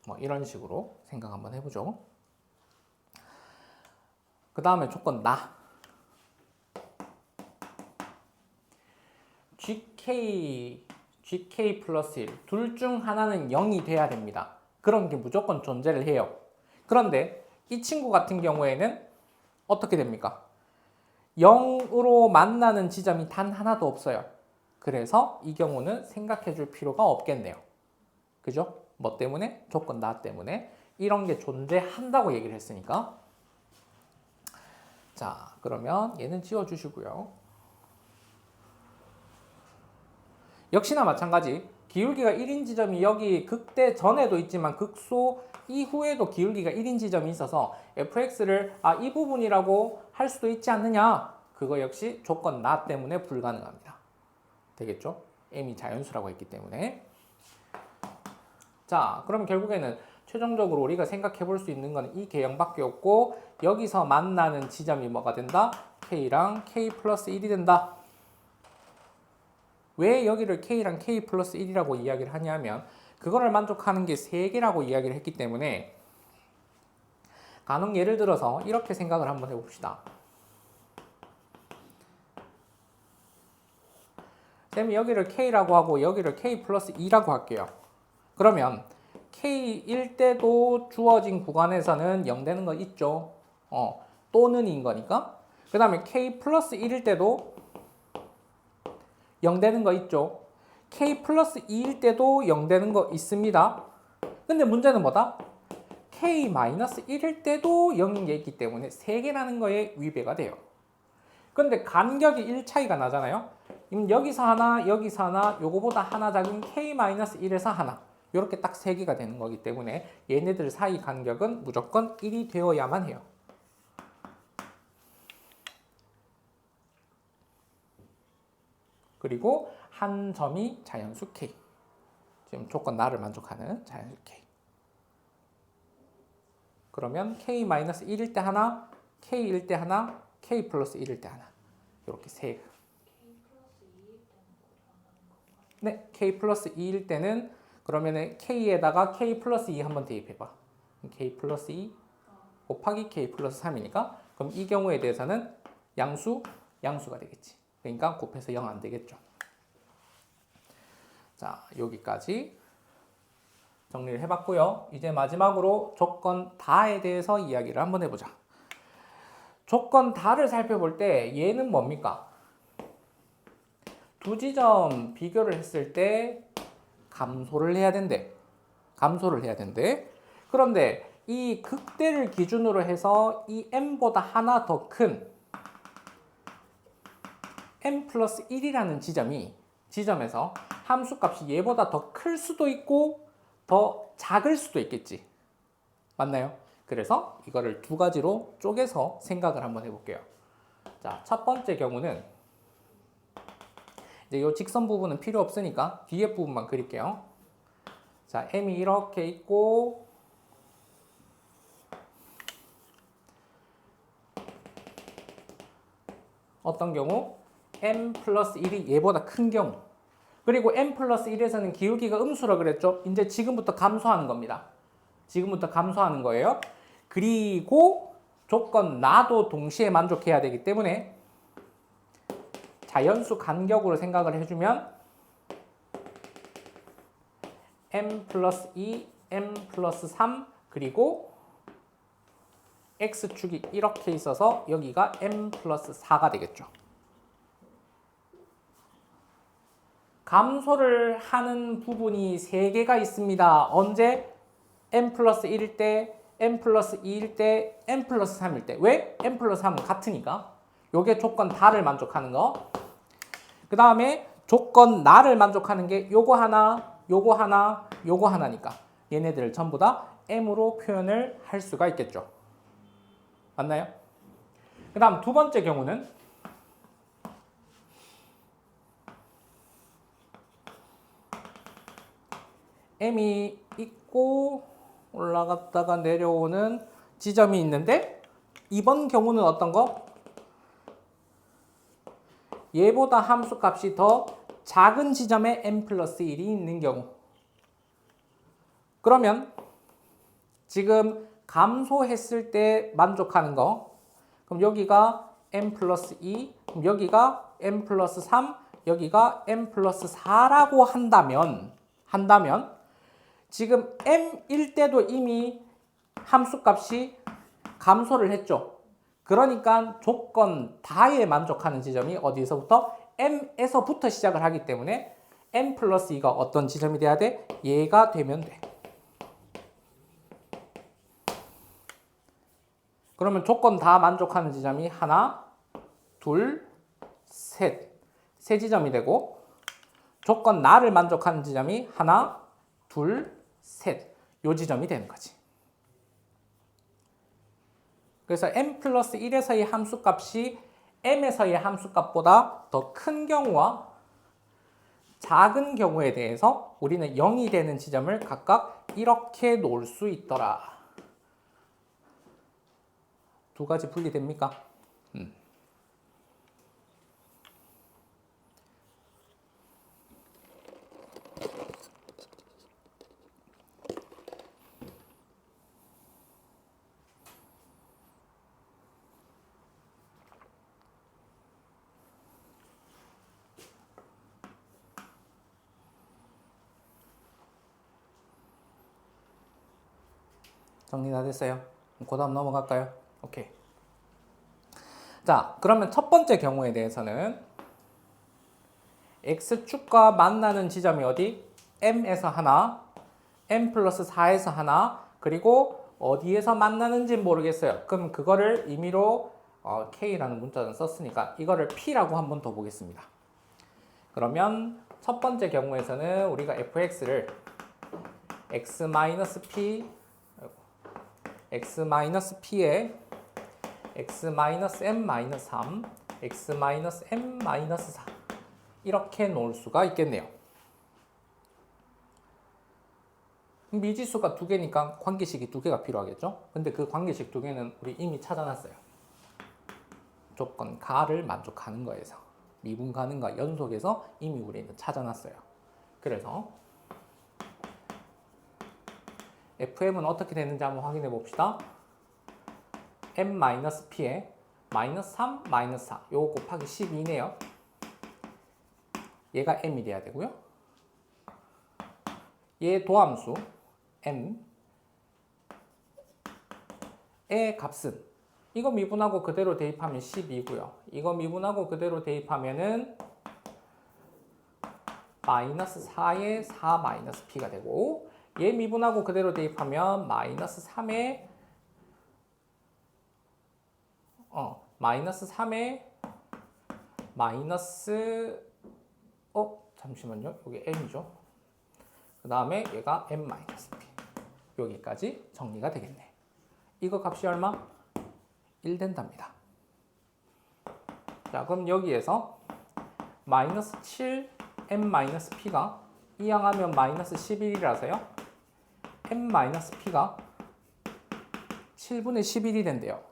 뭐 이런 식으로 생각 한번 해보죠. 그 다음에 조건 나. GK 플러스 1. 둘 중 하나는 0이 돼야 됩니다. 그런 게 무조건 존재를 해요. 그런데 이 친구 같은 경우에는 어떻게 됩니까? 0으로 만나는 지점이 단 하나도 없어요. 그래서 이 경우는 생각해 줄 필요가 없겠네요. 그죠? 뭐 때문에? 조건 나 때문에. 이런 게 존재한다고 얘기를 했으니까. 자, 그러면 얘는 지워주시고요. 역시나 마찬가지. 기울기가 1인 지점이 여기 극대 전에도 있지만 극소 이후에도 기울기가 1인 지점이 있어서 fx를 이 부분이라고 할 수도 있지 않느냐. 그거 역시 조건 나 때문에 불가능합니다. 되겠죠? m이 자연수라고 했기 때문에. 자, 그럼 결국에는 최종적으로 우리가 생각해 볼 수 있는 건 이 개형밖에 없고 여기서 만나는 지점이 뭐가 된다? k랑 k 플러스 1이 된다. 왜 여기를 k랑 k 플러스 1이라고 이야기를 하냐면 그거를 만족하는 게 3개라고 이야기를 했기 때문에 간혹 예를 들어서 이렇게 생각을 한번 해봅시다. 쌤이 여기를 k라고 하고 여기를 k 플러스 2라고 할게요. 그러면 k일 때도 주어진 구간에서는 0 되는 거 있죠. 또는인 거니까. 그 다음에 k 플러스 1일 때도 0 되는 거 있죠. k 플러스 2일 때도 0 되는 거 있습니다. 근데 문제는 뭐다? k 마이너스 1일 때도 0인 게 있기 때문에 3개라는 거에 위배가 돼요. 근데 간격이 1 차이가 나잖아요. 그럼 여기서 하나, 여기서 하나, 요거보다 하나 작은 k 마이너스 1에서 하나. 이렇게 딱 3개가 되는 거기 때문에 얘네들 사이 간격은 무조건 1이 되어야만 해요. 그리고 한 점이 자연수 k. 지금 조건 나를 만족하는 자연수 k. 그러면 k-1일 때 하나, k일 때 하나, k 플러스 1일 때 하나. 이렇게 세. 네, k 플러스 2일 때는 그러면은 k에다가 k 플러스 2 한번 대입해봐. k 플러스 2 곱하기 k 플러스 3이니까 그럼 이 경우에 대해서는 양수가 되겠지. 그러니까 곱해서 0 안 되겠죠. 자, 여기까지 정리를 해봤고요. 이제 마지막으로 조건 다에 대해서 이야기를 한번 해보자. 조건 다를 살펴볼 때 얘는 뭡니까? 두 지점 비교를 했을 때 감소를 해야 된대. 그런데 이 극대를 기준으로 해서 이 m보다 하나 더 큰 m 플러스 1이라는 지점에서 함수값이 얘보다 더 클 수도 있고 더 작을 수도 있겠지. 맞나요? 그래서 이거를 두 가지로 쪼개서 생각을 한번 해볼게요. 자, 첫 번째 경우는 이제 이 직선 부분은 필요 없으니까 뒤에 부분만 그릴게요. 자, m이 이렇게 있고 어떤 경우? m 플러스 1이 얘보다 큰 경우. 그리고 m 플러스 1에서는 기울기가 음수라 그랬죠? 이제 지금부터 감소하는 겁니다. 지금부터 감소하는 거예요. 그리고 조건 나도 동시에 만족해야 되기 때문에 자연수 간격으로 생각을 해주면 m 플러스 2, m 플러스 3 그리고 x축이 이렇게 있어서 여기가 m 플러스 4가 되겠죠. 감소를 하는 부분이 3개가 있습니다. 언제? m 플러스 1일 때, m 플러스 2일 때, m 플러스 3일 때. 왜? m 플러스 3은 같으니까. 요게 조건 다를 만족하는 거. 그 다음에 조건 나를 만족하는 게 요거 하나, 요거 하나, 요거 하나니까. 얘네들을 전부 다 m으로 표현을 할 수가 있겠죠. 맞나요? 그 다음 두 번째 경우는 m이 있고 올라갔다가 내려오는 지점이 있는데 이번 경우는 어떤 거? 얘보다 함수값이 더 작은 지점에 m 플러스 1이 있는 경우. 그러면 지금 감소했을 때 만족하는 거. 그럼 여기가 m 플러스 2, 그럼 여기가 m 플러스 3, 여기가 m 플러스 4라고 한다면 지금 m일 때도 이미 함수값이 감소를 했죠. 그러니까 조건 다에 만족하는 지점이 어디서부터? m에서부터 시작을 하기 때문에 m 플러스 2가 어떤 지점이 돼야 돼? 얘가 되면 돼. 그러면 조건 다 만족하는 지점이 하나, 둘, 셋. 세 지점이 되고 조건 나를 만족하는 지점이 하나, 둘, 셋. 요 지점이 되는 거지. 그래서 m 플러스 1에서의 함수값이 m에서의 함수값보다 더 큰 경우와 작은 경우에 대해서 우리는 0이 되는 지점을 각각 이렇게 놓을 수 있더라. 두 가지 분리됩니까? 정리 다 됐어요? 그 다음 넘어갈까요? 오케이. 자, 그러면 첫 번째 경우에 대해서는 x축과 만나는 지점이 어디? m에서 하나, m 플러스 4에서 하나, 그리고 어디에서 만나는지 모르겠어요. 그럼 그거를 임의로 k라는 문자는 썼으니까 이거를 p라고 한번 더 보겠습니다. 그러면 첫 번째 경우에서는 우리가 fx를 x-p x-p에 x-m-3, x-m-4 이렇게 놓을 수가 있겠네요. 미지수가 두 개니까 관계식이 두 개가 필요하겠죠? 근데 그 관계식 두 개는 우리 이미 찾아놨어요. 조건 가를 만족하는 거에서 미분 가능과 연속에서 이미 우리는 찾아놨어요. 그래서 fm은 어떻게 되는지 한번 확인해 봅시다. m-p에 마이너스 3, 마이너스 4 요거 곱하기 12네요. 얘가 m이 돼야 되고요. 얘 도함수 m의 값은 이거 미분하고 그대로 대입하면 12고요. 이거 미분하고 그대로 대입하면은 마이너스 4에 4 마이너스 p가 되고 얘 미분하고 그대로 대입하면 마이너스 3에 마이너스 3에 마이너스 잠시만요. 여기 m이죠. 그 다음에 얘가 m-p 여기까지 정리가 되겠네. 이거 값이 얼마? 1 된답니다. 자, 그럼 여기에서 마이너스 7 m-p가 이항하면 마이너스 11이라서요. m-p가 7분의 11이 된대요.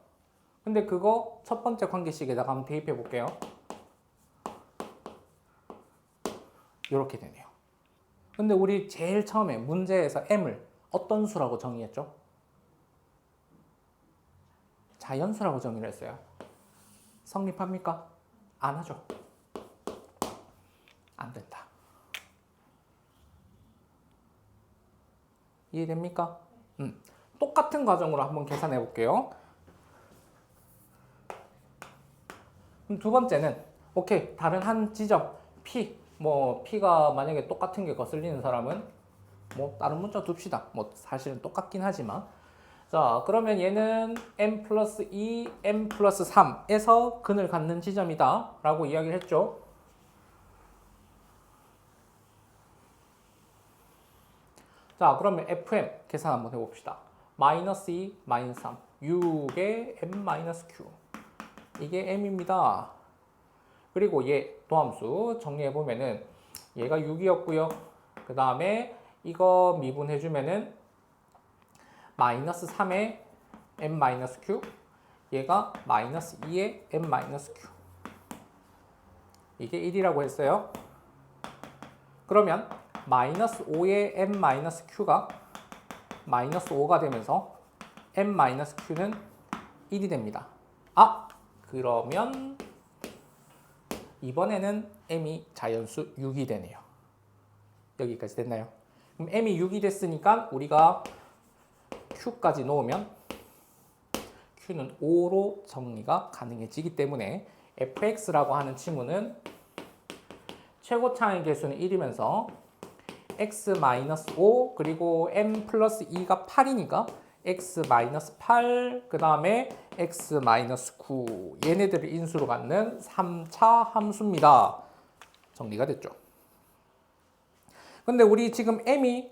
근데 그거 첫 번째 관계식에다가 한번 대입해 볼게요. 이렇게 되네요. 근데 우리 제일 처음에 문제에서 m을 어떤 수라고 정의했죠? 자연수라고 정의를 했어요. 성립합니까? 안 하죠. 안 된다. 이해됩니까? 똑같은 과정으로 한번 계산해 볼게요. 그럼 두 번째는 오케이, 다른 한 지점 P, 뭐 P가 만약에 똑같은 게 거슬리는 사람은 뭐 다른 문자 둡시다. 뭐 사실은 똑같긴 하지만, 자, 그러면 얘는 m 플러스 2, m 플러스 3에서 근을 갖는 지점이다 라고 이야기를 했죠. 자, 그러면 fm 계산 한번 해봅시다. 마이너스 2, 마이너스 3, 6의 m 마이너스 q, 이게 m입니다. 그리고 얘 도함수 정리해보면은 얘가 6이었고요. 그 다음에 이거 미분해주면은 마이너스 3의 m 마이너스 q, 얘가 마이너스 2의 m 마이너스 q, 이게 1이라고 했어요. 그러면 마이너스 5의 m 마이너스 q가 마이너스 5가 되면서 m 마이너스 q는 1이 됩니다. 아, 그러면 이번에는 m이 자연수 6이 되네요. 여기까지 됐나요? 그럼 m이 6이 됐으니까 우리가 q까지 놓으면 q는 5로 정리가 가능해지기 때문에 fx라고 하는 칭호는 최고차의 개수는 1이면서 x-5 그리고 m 플러스 2가 8이니까 x-8 그 다음에 x-9 얘네들을 인수로 갖는 3차 함수입니다. 정리가 됐죠. 근데 우리 지금 m이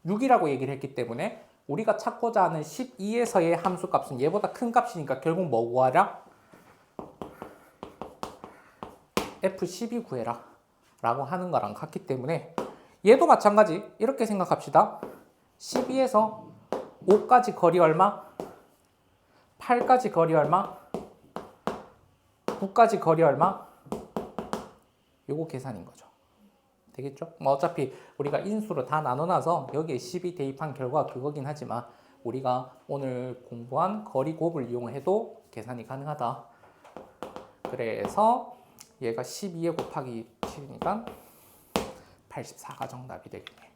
6이라고 얘기를 했기 때문에 우리가 찾고자 하는 12에서의 함수값은 얘보다 큰 값이니까 결국 뭐 구하라? F12 구해라 라고 하는 거랑 같기 때문에 얘도 마찬가지 이렇게 생각합시다. 12에서 5까지 거리 얼마? 8까지 거리 얼마? 9까지 거리 얼마? 요거 계산인 거죠. 되겠죠? 뭐 어차피 우리가 인수로 다 나눠놔서 여기에 12 대입한 결과가 그거긴 하지만 우리가 오늘 공부한 거리 곱을 이용해도 계산이 가능하다. 그래서 얘가 12에 곱하기 7이니까 84가 정답이 되겠네.